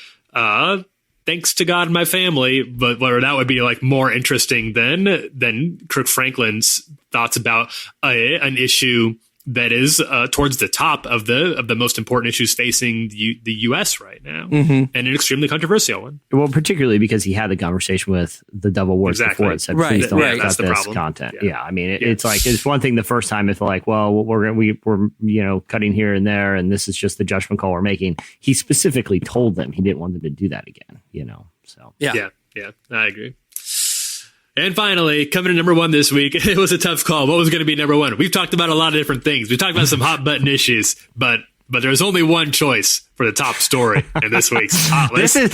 thanks to God and my family, but where that would be like more interesting than Kirk Franklin's thoughts about an issue that is towards the top of the most important issues facing the U.S. right now, and an extremely controversial one. Well, particularly because he had the conversation with the Dove Awards before it said, please don't cut this content. Yeah, I mean, it's like, it's one thing the first time it's like, well, we're cutting here and there, and this is just the judgment call we're making. He specifically told them he didn't want them to do that again. So yeah, I agree. And finally, coming to number one this week, it was a tough call. What was going to be number one? We've talked about a lot of different things. We talked about some hot button issues, but there's only one choice for the top story in this week's hot list. I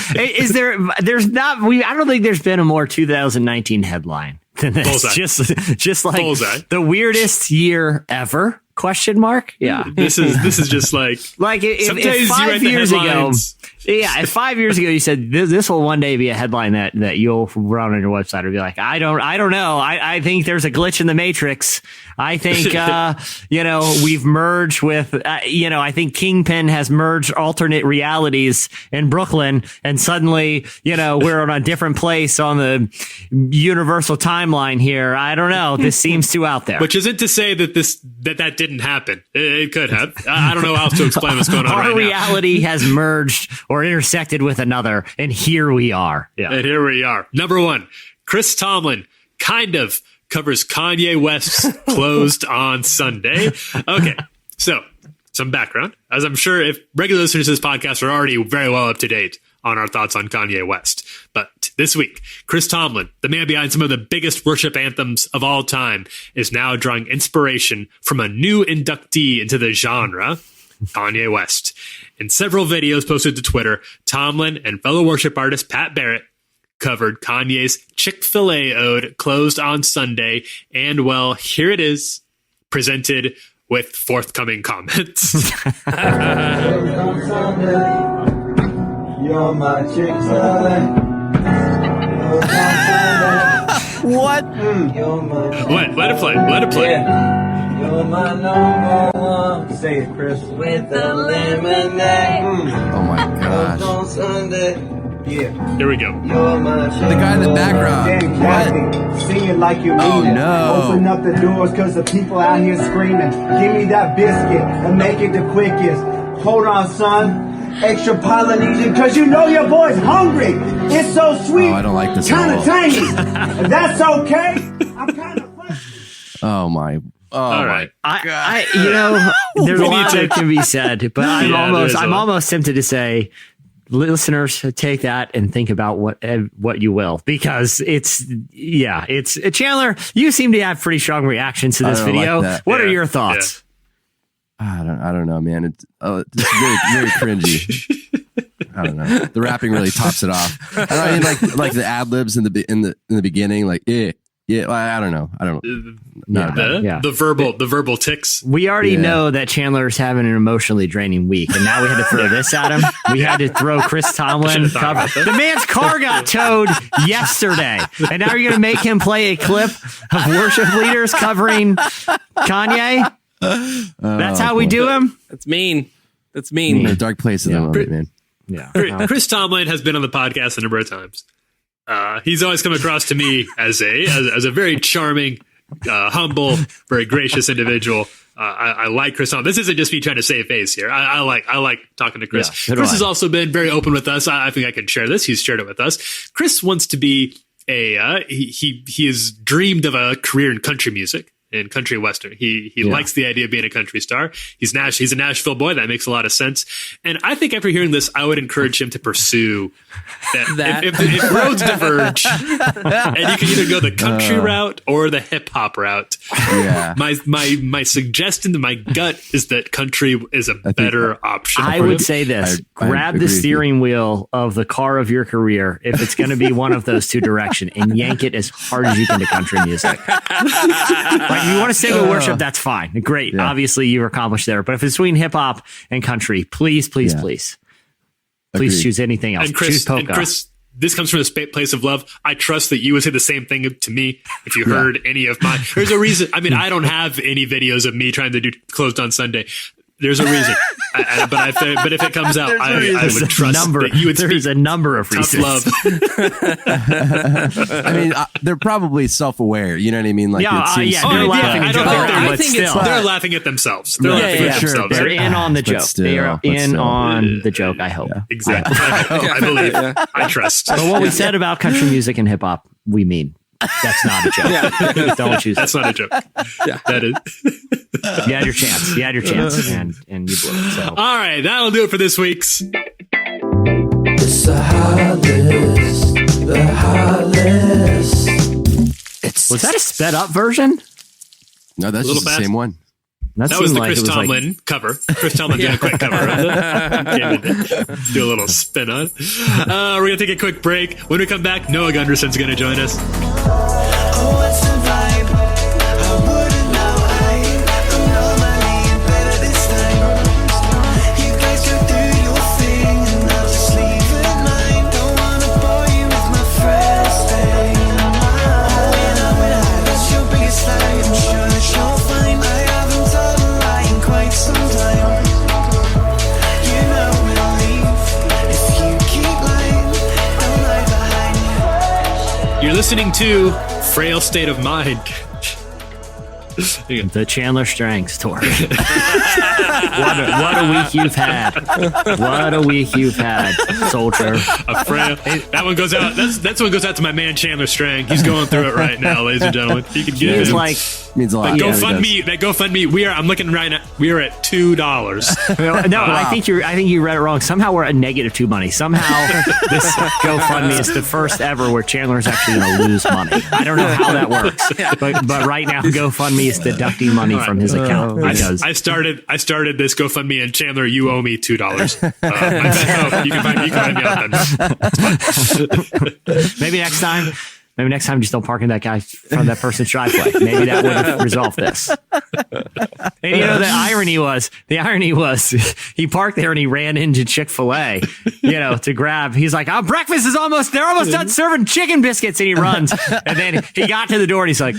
don't think there's been a more 2019 headline than this. Bullseye. Just like Bullseye. The weirdest year ever. Question mark? Yeah. This is just like if 5 years ago. Yeah, if 5 years ago you said this will one day be a headline that you'll run on your website or be like, I don't know. I think there's a glitch in the matrix. I think we've merged with I think Kingpin has merged alternate realities in Brooklyn, and suddenly we're on a different place on the universal timeline here. I don't know. This seems too out there. Which isn't to say that that didn't happen. It could have. I don't know how else to explain what's going on right now. Our reality has merged or intersected with another, and here we are. Yeah. And here we are. Number one, Chris Tomlin kind of covers Kanye West's Closed on Sunday. Okay, so some background. As I'm sure if regular listeners to this podcast are already very well up to date on our thoughts on Kanye West. But this week, Chris Tomlin, the man behind some of the biggest worship anthems of all time, is now drawing inspiration from a new inductee into the genre, Kanye West. In several videos posted to Twitter, Tomlin and fellow worship artist Pat Barrett covered Kanye's Chick-fil-A ode, Closed on Sunday, and well, here it is, presented with forthcoming comments. You're my Chick-fil-A. What? Let it play. Yeah. You're my number one. Say it, Chris. With the lemonade. Oh my gosh. On Sunday. Yeah. Here we go. You're my The guy in the background. What? Sing it like you mean it. No. Open up the doors cause the people out here screaming. Give me that biscuit and make it the quickest. Hold on, son. Extra Polynesian cause you know your boy's hungry. It's so sweet. Oh, I don't like this Kind at of all. tangy. And that's okay. I'm kind of fun. Oh my. All right. There's a lot that can be said, but I'm almost tempted to say, listeners, take that and think about what you will, because it's Chandler. You seem to have pretty strong reactions to this video. Like what are your thoughts? I don't know, man. It's very, very cringy. I don't know. The rapping really tops it off. I mean, like the ad libs in the beginning, like yeah. I don't know. The verbal ticks. We already know that Chandler's having an emotionally draining week, and now we had to throw this at him. We had to throw Chris Tomlin. The man's car got towed yesterday, and now you're going to make him play a clip of worship leaders covering Kanye? That's how we do him? That's mean. In a dark place at the moment, man. Yeah. Chris Tomlin has been on the podcast a number of times. He's always come across to me as a very charming, humble, very gracious individual. I like Chris Tomlin. This isn't just me trying to save face here. I like talking to Chris. Yeah, Chris has also been very open with us. I think I can share this. He's shared it with us. Chris wants to be he has dreamed of a career in country music. In country western. He likes the idea of being a country star. He's a Nashville boy. That makes a lot of sense. And I think after hearing this, I would encourage him to pursue that. If roads diverge and you can either go the country route or the hip hop route. Yeah. My suggestion to my gut is that country is a better option. I would say this. Grab the steering wheel of the car of your career if it's going to be one of those two directions and yank it as hard as you can to country music. Like, if you want to sing with worship, that's fine. Great. Yeah. Obviously, you've accomplished there. But if it's between hip hop and country, please choose anything else. And Chris, this comes from a place of love. I trust that you would say the same thing to me if you heard any of mine. There's a reason. I mean, I don't have any videos of me trying to do Closed on Sunday. There's a reason. But if it comes out, I would trust that you would speak. There's a number of reasons. Love. I mean, they're probably self-aware. You know what I mean? Like, they're laughing at they're laughing at themselves. They're laughing at themselves. They're in on the joke. They are in on the joke, I hope. Yeah, exactly. I believe. I trust. But what we said about country music and hip hop, we mean. That's not a joke. Don't choose. That's not a joke. Yeah, that is. You had your chance. And you blew it. So. All right, that'll do it for this week's. It's the hot list. The hot list. Was that a sped up version? No, that's just the same one. That was the Chris Tomlin cover. Chris Tomlin did a quick cover of it. Do a little spin on it. We're going to take a quick break. When we come back, Noah Gundersen's going to join us. You're listening to Frail State of Mind. The Chandler Strang's tour. What a week you've had. What a week you've had, soldier. That one goes out. That's one goes out to my man Chandler Strang. He's going through it right now, ladies and gentlemen. He can get it. Means a lot. GoFundMe. I'm looking right now. We are at $2. No, I think you read it wrong. Somehow we're at -2 money. Somehow this GoFundMe is the first ever where Chandler's actually going to lose money. I don't know how that works, but right now GoFundMe is deducting money from his account. I started this GoFundMe, and Chandler, you owe me $2. You can find me on that. Maybe next time. Maybe next time, just don't park in that guy from that person's driveway. Maybe that would have resolved this. And you know, the irony was he parked there and he ran into Chick-fil-A, to grab. He's like, breakfast is they're almost done serving chicken biscuits. And he runs. And then he got to the door and he's like,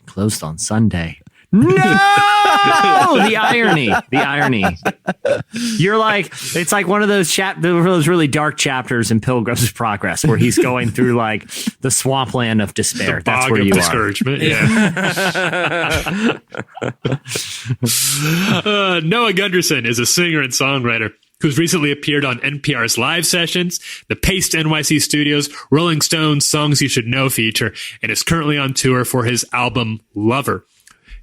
closed on Sunday. No, the irony. You're like, it's like one of those really dark chapters in Pilgrim's Progress where he's going through like the swampland of despair. That's where you discouragement. Yeah. Noah Gundersen is a singer and songwriter who's recently appeared on NPR's Live Sessions, the Paste NYC Studios, Rolling Stone's Songs You Should Know feature, and is currently on tour for his album Lover.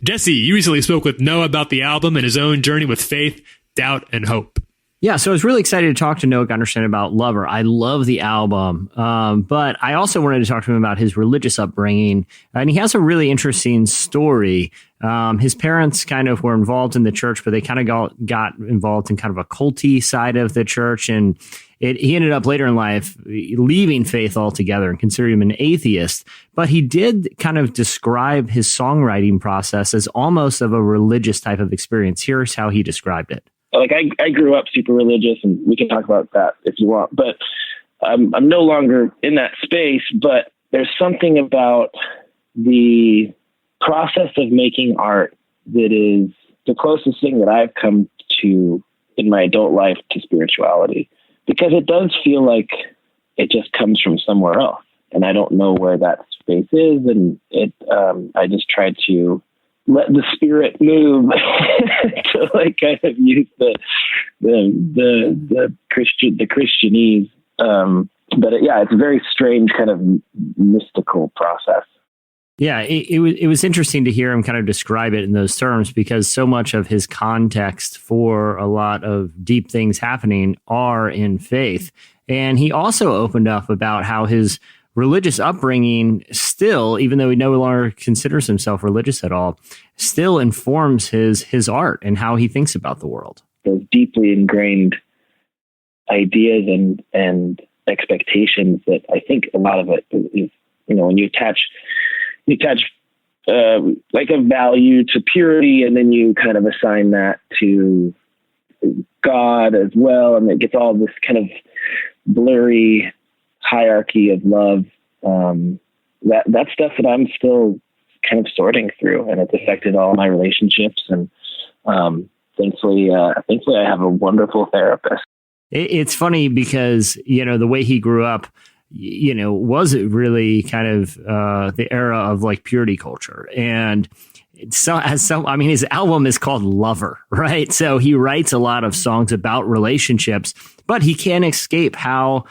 Jesse, you recently spoke with Noah about the album and his own journey with faith, doubt, and hope. Yeah, so I was really excited to talk to Noah Gundersen about Lover. I love the album, but I also wanted to talk to him about his religious upbringing. And he has a really interesting story His parents kind of were involved in the church, but they kind of got involved in kind of a culty side of the church. And he ended up later in life leaving faith altogether and considering him an atheist. But he did kind of describe his songwriting process as almost of a religious type of experience. Here's how he described it. Like I grew up super religious, and we can talk about that if you want, but I'm no longer in that space. But there's something about the process of making art that is the closest thing that I've come to in my adult life to spirituality, because it does feel like it just comes from somewhere else, and I don't know where that space is. And I just try to let the spirit move to like kind of use the Christianese. But it's a very strange kind of mystical process. Yeah, it was interesting to hear him kind of describe it in those terms, because so much of his context for a lot of deep things happening are in faith. And he also opened up about how his religious upbringing still, even though he no longer considers himself religious at all, still informs his art and how he thinks about the world. Those deeply ingrained ideas and expectations that I think a lot of it is, when you attach like a value to purity, and then you kind of assign that to God as well, and it gets all this kind of blurry hierarchy of love. That stuff that I'm still kind of sorting through, and it's affected all my relationships. And thankfully I have a wonderful therapist. It's funny because, the way he grew up, was it really kind of the era of like purity culture? And his album is called Lover, right? So he writes a lot of songs about relationships, but he can't escape how,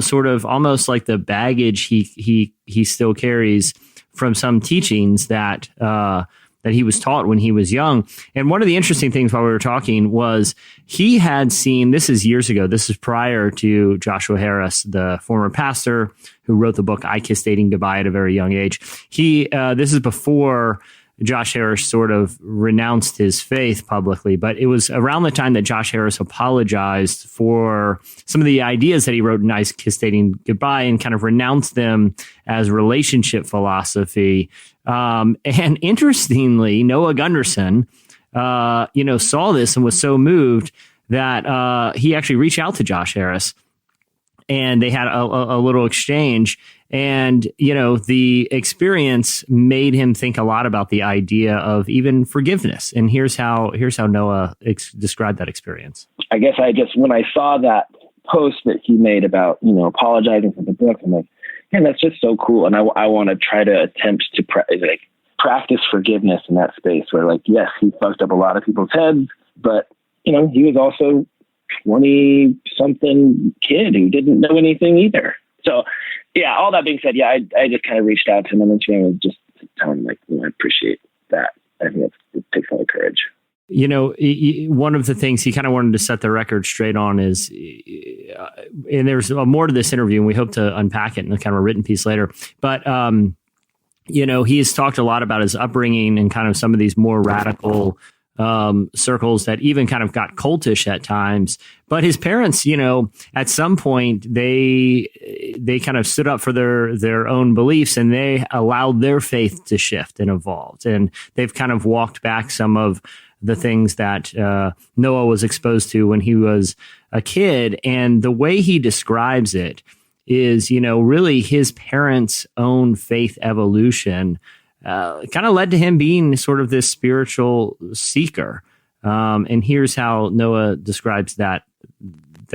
sort of almost like the baggage he still carries from some teachings that he was taught when he was young. And one of the interesting things while we were talking was he had seen, this is years ago, this is prior to Joshua Harris, the former pastor who wrote the book I Kissed Dating Goodbye at a very young age. This is before Josh Harris sort of renounced his faith publicly, but it was around the time that Josh Harris apologized for some of the ideas that he wrote in I Kissed Dating Goodbye and kind of renounced them as relationship philosophy. And interestingly, Noah Gundersen, saw this and was so moved that he actually reached out to Josh Harris, and they had a little exchange. And, the experience made him think a lot about the idea of even forgiveness. And here's how Noah described that experience. I guess when I saw that post that he made about, apologizing for the book, I'm like, man, that's just so cool. And I want to try to attempt to practice forgiveness in that space where, like, yes, he fucked up a lot of people's heads, but, he was also 20-something kid who didn't know anything either. So, yeah, all that being said, I just kind of reached out to him on Instagram and just tell him, like, I appreciate that. I think it takes a lot of courage. One of the things he kind of wanted to set the record straight on is, and there's more to this interview, and we hope to unpack it in a kind of a written piece later. But, he has talked a lot about his upbringing and kind of some of these more radical circles that even kind of got cultish at times. But his parents, at some point they kind of stood up for their own beliefs, and they allowed their faith to shift and evolve. And they've kind of walked back some of the things that Noah was exposed to when he was a kid. And the way he describes it is, really his parents' own faith evolution kind of led to him being sort of this spiritual seeker. And here's how Noah describes that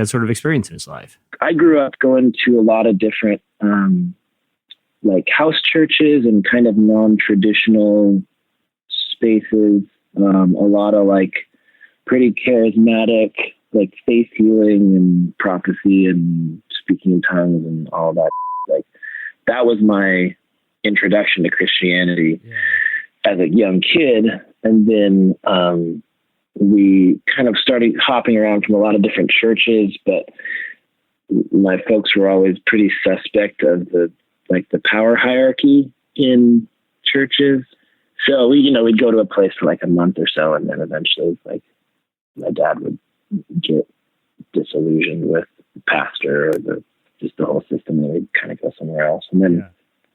sort of experience in his life. I grew up going to a lot of different like house churches and kind of non-traditional spaces. A lot of like pretty charismatic, like faith healing and prophecy and speaking in tongues and all that. Like that was my introduction to Christianity as a young kid. And then we kind of started hopping around from a lot of different churches, but my folks were always pretty suspect of the power hierarchy in churches. So we'd go to a place for like a month or so, and then eventually like my dad would get disillusioned with the pastor or just the whole system, and we'd kind of go somewhere else. And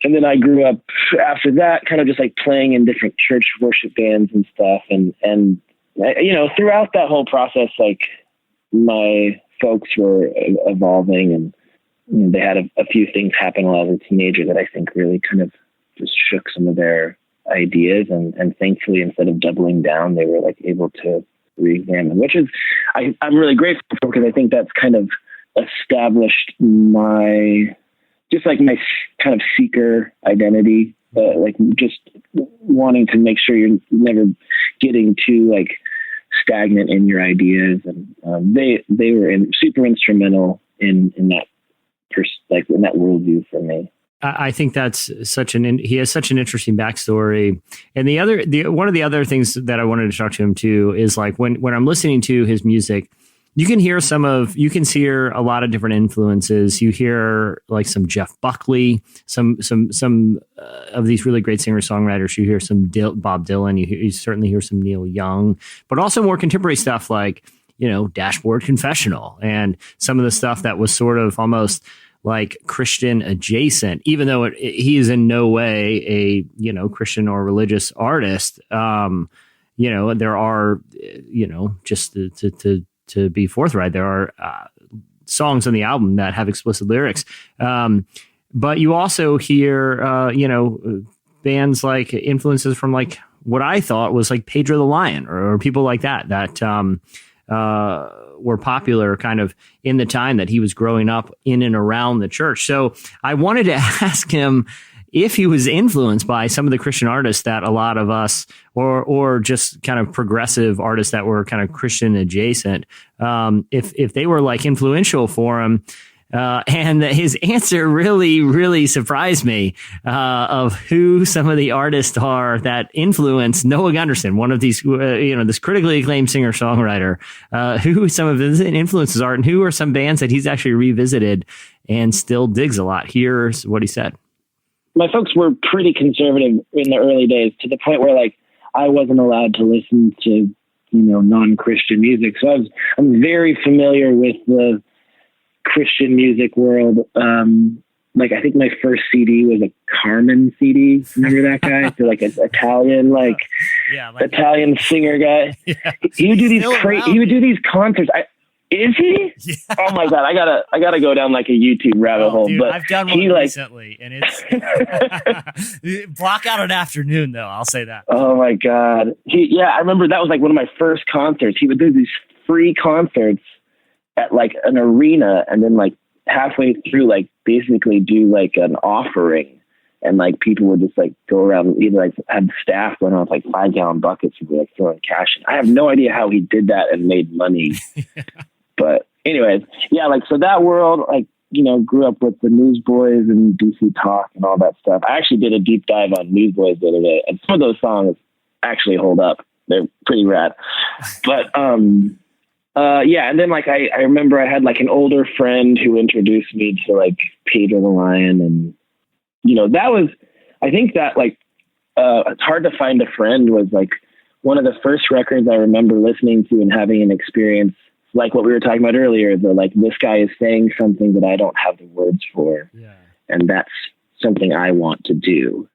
then I grew up after that, kind of just like playing in different church worship bands and stuff. And throughout that whole process, like my folks were evolving, and they had a few things happen while I was a teenager that I think really kind of just shook some of their ideas. And thankfully, instead of doubling down, they were like able to re-examine, which is, I'm really grateful for, because I think that's kind of established my kind of seeker identity, like just wanting to make sure you're never getting too like stagnant in your ideas. And they were super instrumental in that in that worldview for me. I think that's he has such an interesting backstory. And one of the other things that I wanted to talk to him too is like when I'm listening to his music, you can hear a lot of different influences. You hear like some Jeff Buckley, some of these really great singer-songwriters. You hear some Bob Dylan. You certainly hear some Neil Young, but also more contemporary stuff like, Dashboard Confessional and some of the stuff that was sort of almost like Christian adjacent, even though he is in no way a, Christian or religious artist. There are, just to be forthright, there are songs on the album that have explicit lyrics. But you also hear, bands like influences from like what I thought was like Pedro the Lion or people like that were popular kind of in the time that he was growing up in and around the church. So I wanted to ask him if he was influenced by some of the Christian artists that a lot of us, or just kind of progressive artists that were kind of Christian adjacent, if they were like influential for him. And his answer really, really surprised me, of who some of the artists are that influence Noah Gundersen, one of these, this critically acclaimed singer-songwriter, who some of his influences are and who are some bands that he's actually revisited and still digs a lot. Here's what he said. My folks were pretty conservative in the early days, to the point where like I wasn't allowed to listen to, non-Christian music. So I'm very familiar with the Christian music world. Like I think my first CD was a Carmen CD. Remember that guy? So like an Italian, Italian singer guy. Yeah. He would do these concerts. Is he? Yeah. Oh my God. I gotta go down like a YouTube rabbit hole. Dude, but I've done one recently, and it's block out an afternoon though. I'll say that. Oh my God. I remember that was like one of my first concerts. He would do these free concerts at like an arena, and then like halfway through, like basically do like an offering, and like people would just like go around, either like had staff going on with like 5-gallon buckets and be like throwing cash in. I have no idea how he did that and made money. But anyways, like, so that world, like, grew up with the Newsboys and DC Talk and all that stuff. I actually did a deep dive on Newsboys the other day, and some of those songs actually hold up. They're pretty rad. But, and then like, I remember I had like an older friend who introduced me to like Pedro the Lion, and, that was, I think that like, It's Hard to Find a Friend was like one of the first records I remember listening to and having an experience like what we were talking about earlier, like this guy is saying something that I don't have the words for. Yeah. And that's something I want to do.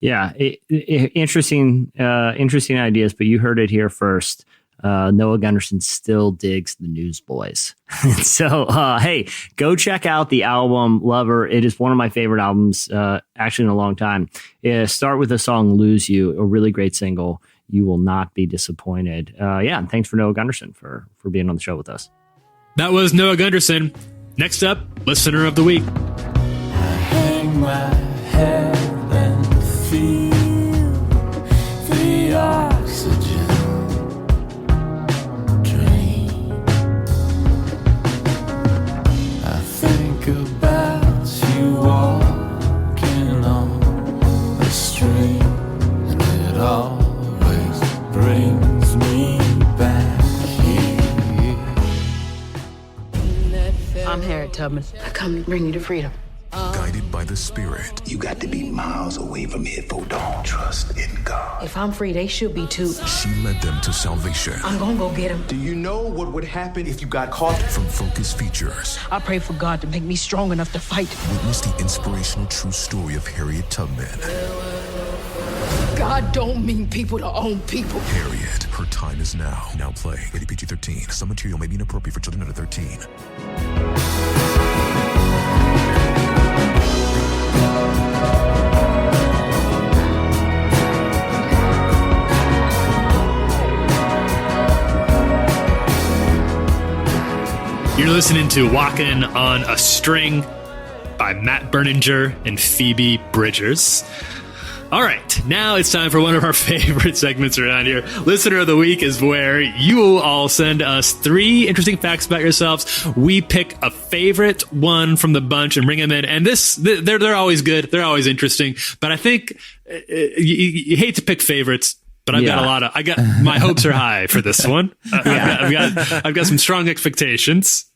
Yeah. Interesting ideas, but you heard it here first. Noah Gundersen still digs the Newsboys. So, hey, go check out the album Lover. It is one of my favorite albums, actually in a long time. Start with the song Lose You, a really great single. You will not be disappointed. And thanks for Noah Gundersen for being on the show with us. That was Noah Gundersen. Next up, Listener of the Week. I hang my head and feel the oxygen drain. I think about you walking on the stream, and it all brings me back here. I'm Harriet Tubman. I come to bring you to freedom. Guide guided by the Spirit. You got to be miles away from here, for don't trust in God. If I'm free, they should be too. She led them to salvation. I'm gonna go get him. Do you know what would happen if you got caught? From Focus Features. I pray for God to make me strong enough to fight. Witness the inspirational true story of Harriet Tubman. God don't mean people to own people. Harriet, her time is now. Now playing. Rated PG-13. Some material may be inappropriate for children under 13. You're listening to Walking on a String by Matt Berninger and Phoebe Bridgers. All right, now it's time for one of our favorite segments around here. Listener of the Week is where you all send us 3 interesting facts about yourselves. We pick a favorite one from the bunch and bring them in. And they're always good. They're always interesting. But I think you hate to pick favorites. But I've got my hopes are high for this one. I've got some strong expectations.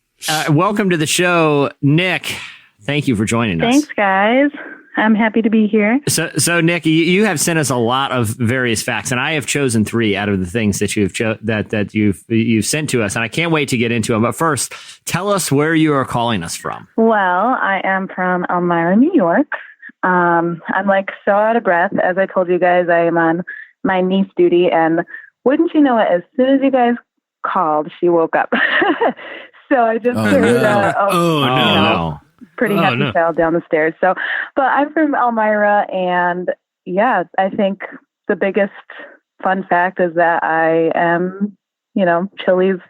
Welcome to the show, Nick. Thank you for joining us. Thanks, guys. I'm happy to be here. So Nick, you have sent us a lot of various facts, and I have chosen 3 out of the things that you've sent to us, and I can't wait to get into them. But first, tell us where you are calling us from. Well, I am from Elmira, New York. I'm like so out of breath. As I told you guys, I am on my niece duty, and wouldn't you know it, as soon as you guys called, she woke up. So I just heard pretty happy child down the stairs. So, but I'm from Elmira, and yeah, I think the biggest fun fact is that I am, Chili's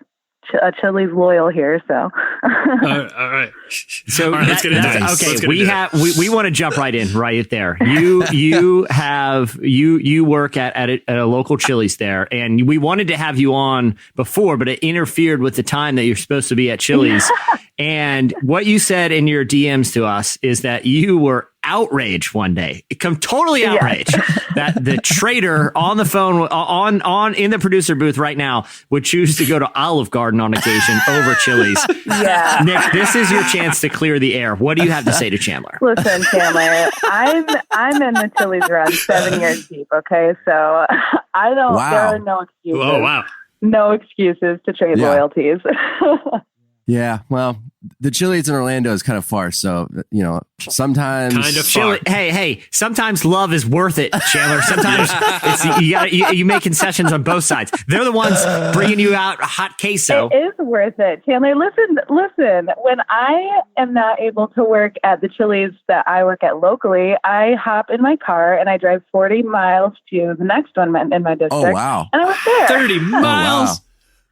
loyal here. So, all right. So all right, let's get into this. Okay, we want to jump right in right there. You work at a local Chili's there, and we wanted to have you on before, but it interfered with the time that you're supposed to be at Chili's. And what you said in your DMs to us is that you were outraged one day, totally outraged that the trader on the phone on in the producer booth right now would choose to go to Olive Garden on occasion over Chili's. Yeah. Nick, this is your chance to clear the air. What do you have to say to Chandler? Listen, Chandler, I'm in the Chili's run 7 years deep. Okay, so I don't. Wow. There are no excuses. Oh wow. No excuses to trade loyalties. Yeah, well, the Chili's in Orlando is kind of far, so sometimes kind of far. Hey, sometimes love is worth it, Chandler. Sometimes you make concessions on both sides. They're the ones bringing you out hot queso. It is worth it, Chandler. Listen. When I am not able to work at the Chili's that I work at locally, I hop in my car and I drive 40 miles to the next one in my district. Oh wow! And I was there. 30 miles.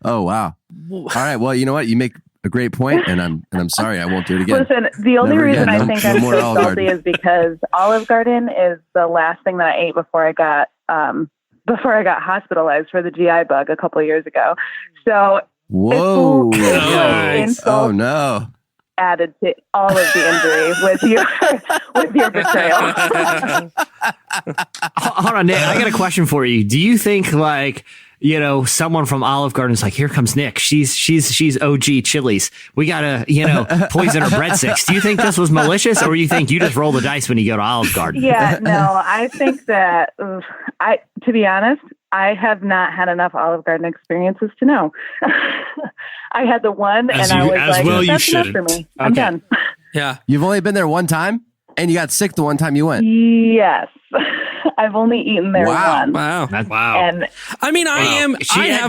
Oh wow! All right. Well, you know what? You make a great point, and I'm sorry, I won't do it again. Listen, the only reason I think I'm so Olive salty is because Olive Garden is the last thing that I ate before I got hospitalized for the GI bug a couple of years ago. So whoa! Oh no! Added to all of the injury with your betrayal. Hold on, Nick. I got a question for you. Do you think someone from Olive Garden is like, here comes Nick. She's OG Chili's. We gotta, poison her breadsticks. Do you think this was malicious, or you think you just roll the dice when you go to Olive Garden? Yeah, no, I think that to be honest, I have not had enough Olive Garden experiences to know. I had the one, and I was like, that's enough for me. I'm done. Yeah. You've only been there one time, and you got sick the one time you went. Yes. I've only eaten there once. Wow. Wow. And I mean, I have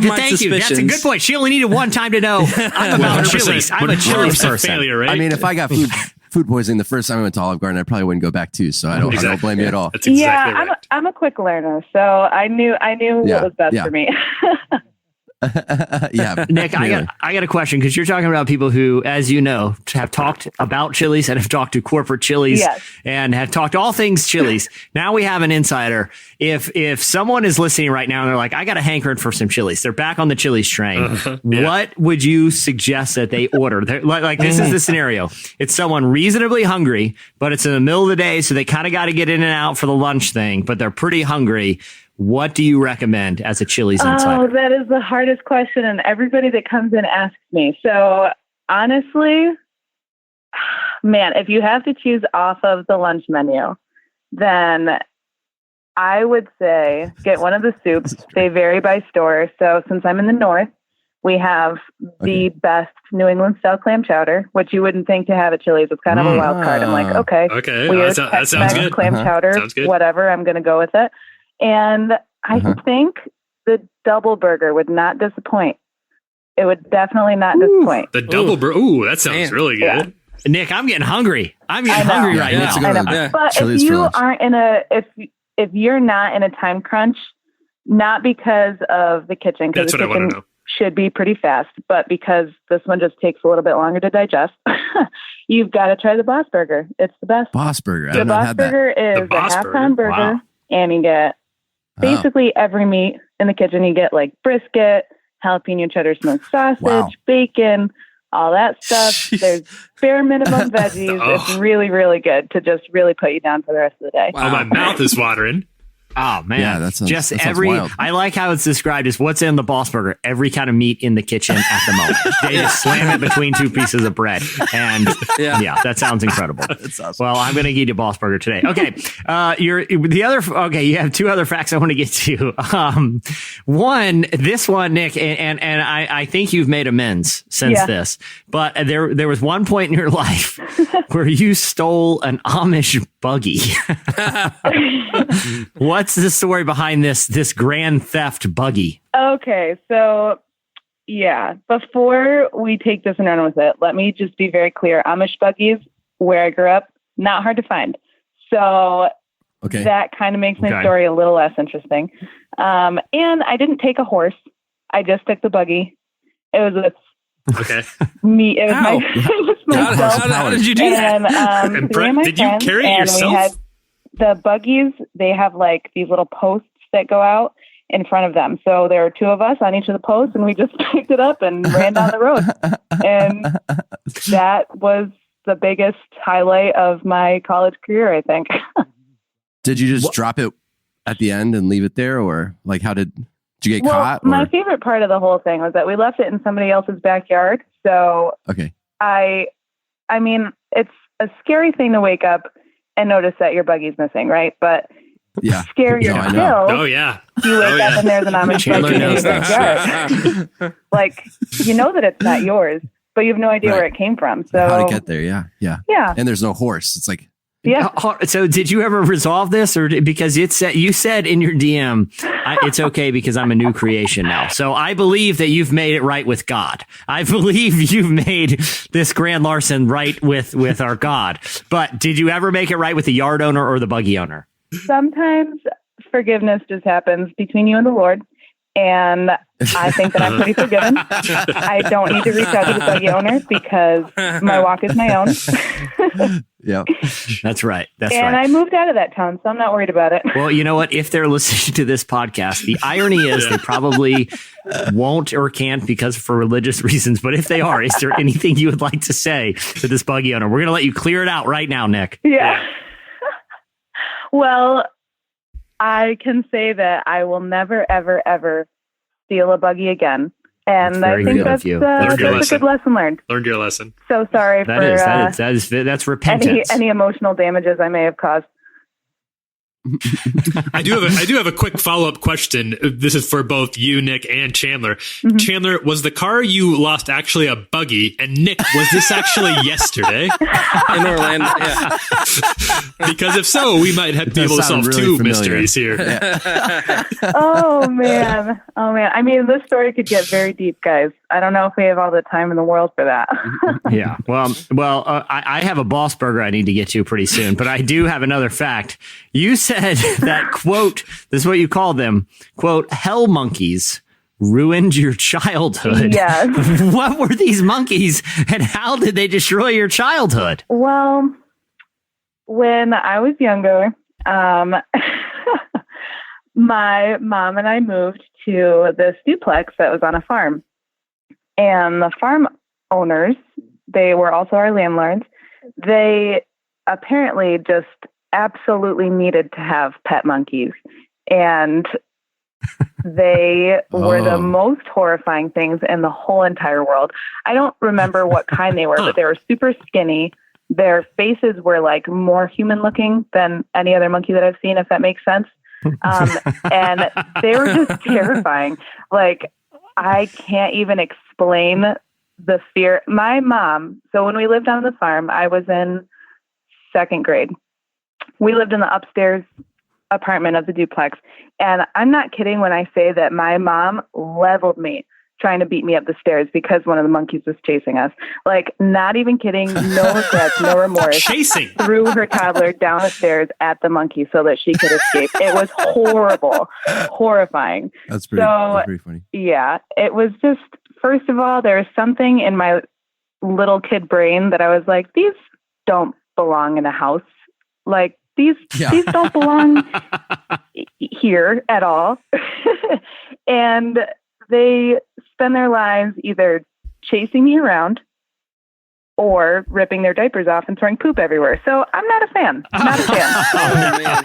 my suspicions. That's a good point. She only needed one time to know I'm about Chili's. I'm a Chili's person. Failure, right? I mean, if I got food poisoning the first time I went to Olive Garden, I probably wouldn't go back too. So I don't blame you at all. That's exactly right. I'm a quick learner, so I knew what was best for me. Yeah, Nick, I got a question, because you're talking about people who, as you know, have talked about Chili's and have talked to corporate Chili's and have talked all things Chili's. Now we have an insider. If someone is listening right now and they're like, I got a hankering for some Chili's, they're back on the Chili's train. What would you suggest that they order? Like this is the scenario. It's someone reasonably hungry, but it's in the middle of the day, so they kind of got to get in and out for the lunch thing, but they're pretty hungry. What do you recommend as a Chili's insider? Oh, that is the hardest question, and everybody that comes in asks me. So honestly, Man, if you have to choose off of the lunch menu, then I would say get one of the soups. They vary by store. So since I'm in the north, we have the best New England style clam chowder, which you wouldn't think to have at Chili's. It's kind of a wild card. I'm like, okay, weird, that sounds good. Clam chowder, Sounds good. whatever. I'm going to go with it. And I think the double burger would not disappoint. It would definitely not disappoint. The double burger. Ooh, that sounds really good. Yeah. Nick, I'm getting hungry. I'm getting hungry right now. I know. But if you aren't in if you're not in a time crunch, not because of the kitchen, because the kitchen should be pretty fast, but because this one just takes a little bit longer to digest, you've got to try the Boss Burger. It's the best. Boss Burger. The Boss Burger is a half-pound burger, and you get basically every meat in the kitchen. You get like brisket, jalapeno cheddar smoked sausage, bacon, all that stuff. There's bare minimum veggies. It's really, really good to just really put you down for the rest of the day. Oh, my mouth is watering. Oh man, yeah, that sounds every. wild. I like how it's described as what's in the Boss Burger. Every kind of meat in the kitchen at the moment. They just slam it between two pieces of bread, and yeah, that sounds incredible. That's awesome. Well, I'm going to eat a Boss Burger today. Okay, you have two other facts I want to get to. This one, Nick, and I think you've made amends since this, but there was one point in your life where you stole an Amish buggy. What's the story behind this grand theft buggy? Okay, so yeah, before we take this and run with it, let me just be very clear. Amish buggies, where I grew up, not hard to find. So that kind of makes my story a little less interesting. And I didn't take a horse. I just took the buggy. It was me. It was myself. How did you do that? And did you carry it yourself? We had the buggies, they have like these little posts that go out in front of them. So there are two of us on each of the posts, and we just picked it up and ran down the road. And that was the biggest highlight of my college career, I think. Did you just drop it at the end and leave it there, or like did you get caught? Or? My favorite part of the whole thing was that we left it in somebody else's backyard. So I mean, it's a scary thing to wake up and notice that your buggy's missing, right? But scarier still. Oh yeah. You wake up and there's an Amish buggy in your backyard. Like, you know that it's not yours, but you have no idea where it came from. So how to get there? Yeah. And there's no horse. It's like. Yeah. So did you ever resolve this, or because you said in your DM, it's okay because I'm a new creation now. So I believe that you've made it right with God. I believe you've made this grand larcen right with our God. But did you ever make it right with the yard owner or the buggy owner? Sometimes forgiveness just happens between you and the Lord. And I think that I'm pretty forgiven. I don't need to reach out to the buggy owner because my walk is my own. Yeah, that's right. And I moved out of that town, so I'm not worried about it. Well, you know what? If they're listening to this podcast, the irony is they probably won't or can't because for religious reasons. But if they are, is there anything you would like to say to this buggy owner? We're going to let you clear it out right now, Nick. Yeah. Well, I can say that I will never, ever, ever steal a buggy again. And I think that's a good lesson learned. Learned your lesson. So sorry that's repentance. Any emotional damages I may have caused. I do have a quick follow-up question. This is for both you, Nick, and Chandler. Mm-hmm. Chandler, was the car you lost actually a buggy? And Nick, was this actually yesterday? In Orlando, yeah. Because if so, we might be able to solve two mysteries here. Yeah. Oh man. I mean, this story could get very deep, guys. I don't know if we have all the time in the world for that. Yeah. Well, I have a Boss Burger I need to get to pretty soon, but I do have another fact. You said that, quote, this is what you call them, quote, hell monkeys ruined your childhood. Yes. What were these monkeys and how did they destroy your childhood? Well, when I was younger, my mom and I moved to this duplex that was on a farm. And the farm owners, they were also our landlords. They apparently just absolutely needed to have pet monkeys. And they were the most horrifying things in the whole entire world. I don't remember what kind they were, but they were super skinny. their faces were like more human looking than any other monkey that I've seen, if that makes sense. And they were just terrifying. Like, I can't even explain the fear. My mom, so when we lived on the farm, I was in second grade. We lived in the upstairs apartment of the duplex. And I'm not kidding when I say that my mom leveled me trying to beat me up the stairs because one of the monkeys was chasing us. Like, not even kidding, no regrets, no remorse. Chasing. Threw her toddler down the stairs at the monkey so that she could escape. It was horrible, horrifying. That's pretty funny. Yeah, it was just, first of all, there was something in my little kid brain that I was like, these don't belong in a house. Like, these don't belong here at all. And they spend their lives either chasing me around or ripping their diapers off and throwing poop everywhere. So I'm not a fan. Not a fan.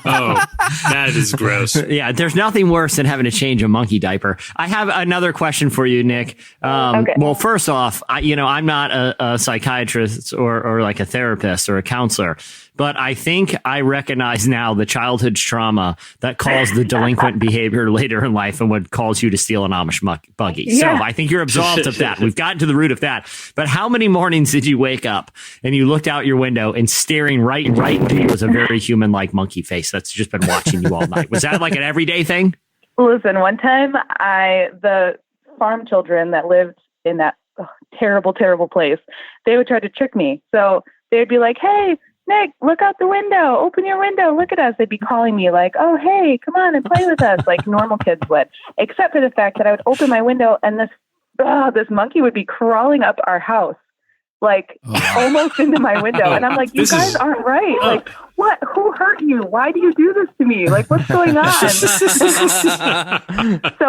Oh, that is gross. Yeah, there's nothing worse than having to change a monkey diaper. I have another question for you, Nick. Okay. Well, first off, I'm not a psychiatrist or like a therapist or a counselor, but I think I recognize now the childhood trauma that caused the delinquent behavior later in life and what caused you to steal an Amish buggy. Yeah. So I think you're absolved of that. We've gotten to the root of that. But how many mornings did you wake up and you looked out your window and staring right into you was a very human-like monkey face that's just been watching you all night? Was that like an everyday thing? Listen, one time the farm children that lived in that terrible, terrible place, they would try to trick me. So they'd be like, hey, Nick, look out the window, open your window, look at us. They'd be calling me like, oh, hey, come on and play with us, like normal kids would, except for the fact that I would open my window and this monkey would be crawling up our house, like almost into my window. And I'm like, you guys aren't right. Like, what? Who hurt you? Why do you do this to me? Like, what's going on? So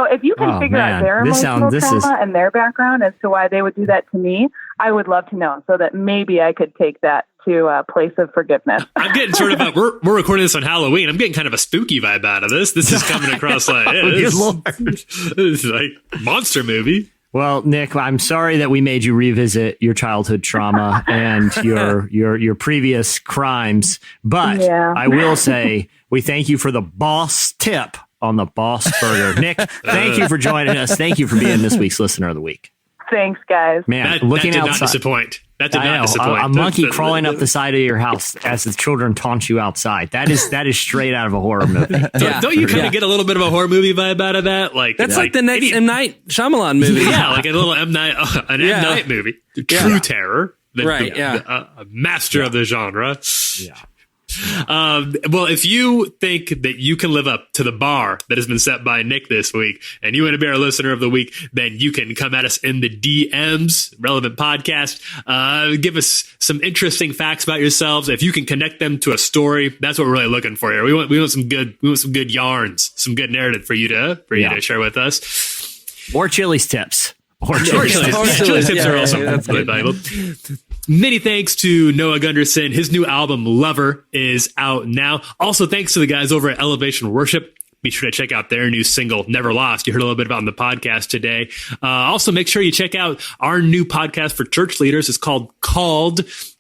if you can figure out their emotional trauma and their background as to why they would do that to me, I would love to know so that maybe I could take that to a place of forgiveness. I'm getting sort of we're recording this on Halloween. I'm getting kind of a spooky vibe out of this. This is coming across like this is like monster movie. Well, Nick, I'm sorry that we made you revisit your childhood trauma and your previous crimes, but I will say we thank you for the boss tip on the Boss Burger. Nick, thank you for joining us. Thank you for being this week's Listener of the Week. Thanks, guys. Man, that looking did outside. Not disappoint. That did not disappoint. A monkey crawling up the side of your house as the children taunt you outside. That is straight out of a horror movie. Don't you kind of get a little bit of a horror movie vibe out of that? Like that's like the next M. Night Shyamalan movie. Yeah, like a little M. Night movie. True terror. A master of the genre. Yeah. Well, if you think that you can live up to the bar that has been set by Nick this week and you want to be our listener of the week, then you can come at us in the DMs, Relevant Podcast. Give us some interesting facts about yourselves. If you can connect them to a story, that's what we're really looking for here. We want some good yarns, some good narrative for you to share with us. Or Chili's tips. Chili's tips are also really valuable. Many thanks to Noah Gundersen. His new album, Lover, is out now. Also, thanks to the guys over at Elevation Worship. Be sure to check out their new single, Never Lost. You heard a little bit about it on the podcast today. Also, make sure you check out our new podcast for church leaders. It's called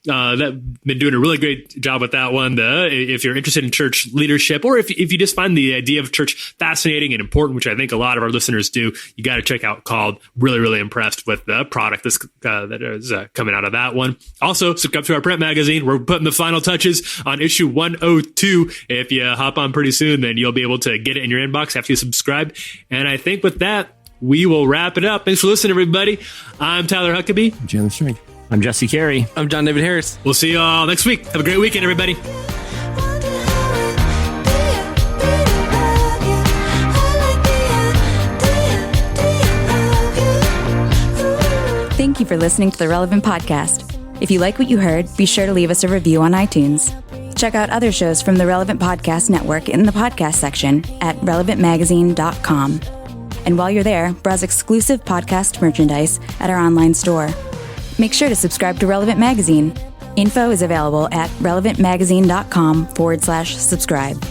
That been doing a really great job with that one. If you're interested in church leadership, or if you just find the idea of church fascinating and important, which I think a lot of our listeners do, you got to check out Called. Really, really impressed with the product that is coming out of that one. Also, subscribe to our print magazine. We're putting the final touches on issue 102. If you hop on pretty soon, then you'll be able to get it in your inbox after you subscribe. And I think with that, we will wrap it up. Thanks for listening, everybody. I'm Tyler Huckabee. I'm Chandler String. I'm Jesse Carey. I'm John David Harris. We'll see you all next week. Have a great weekend, everybody. Thank you for listening to the Relevant Podcast. If you like what you heard, be sure to leave us a review on iTunes. Check out other shows from the Relevant Podcast Network in the podcast section at relevantmagazine.com. And while you're there, browse exclusive podcast merchandise at our online store. Make sure to subscribe to Relevant Magazine. Info is available at relevantmagazine.com/subscribe.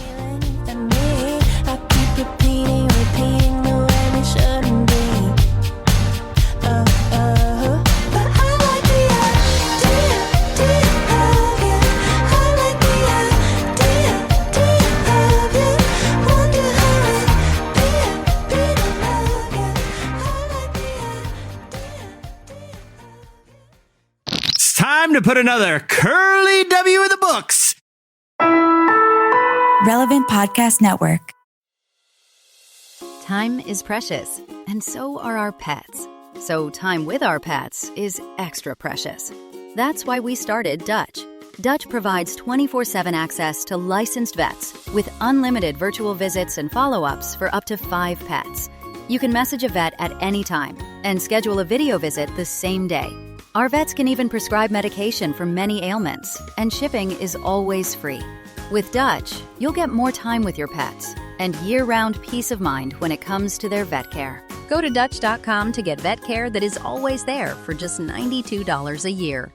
time to put another curly W in the books. Relevant Podcast Network. Time is precious, and so are our pets. So time with our pets is extra precious. That's why we started Dutch. Dutch provides 24/7 access to licensed vets with unlimited virtual visits and follow-ups for up to 5 pets. You can message a vet at any time and schedule a video visit the same day. Our vets can even prescribe medication for many ailments, and shipping is always free. With Dutch, you'll get more time with your pets and year-round peace of mind when it comes to their vet care. Go to Dutch.com to get vet care that is always there for just $92 a year.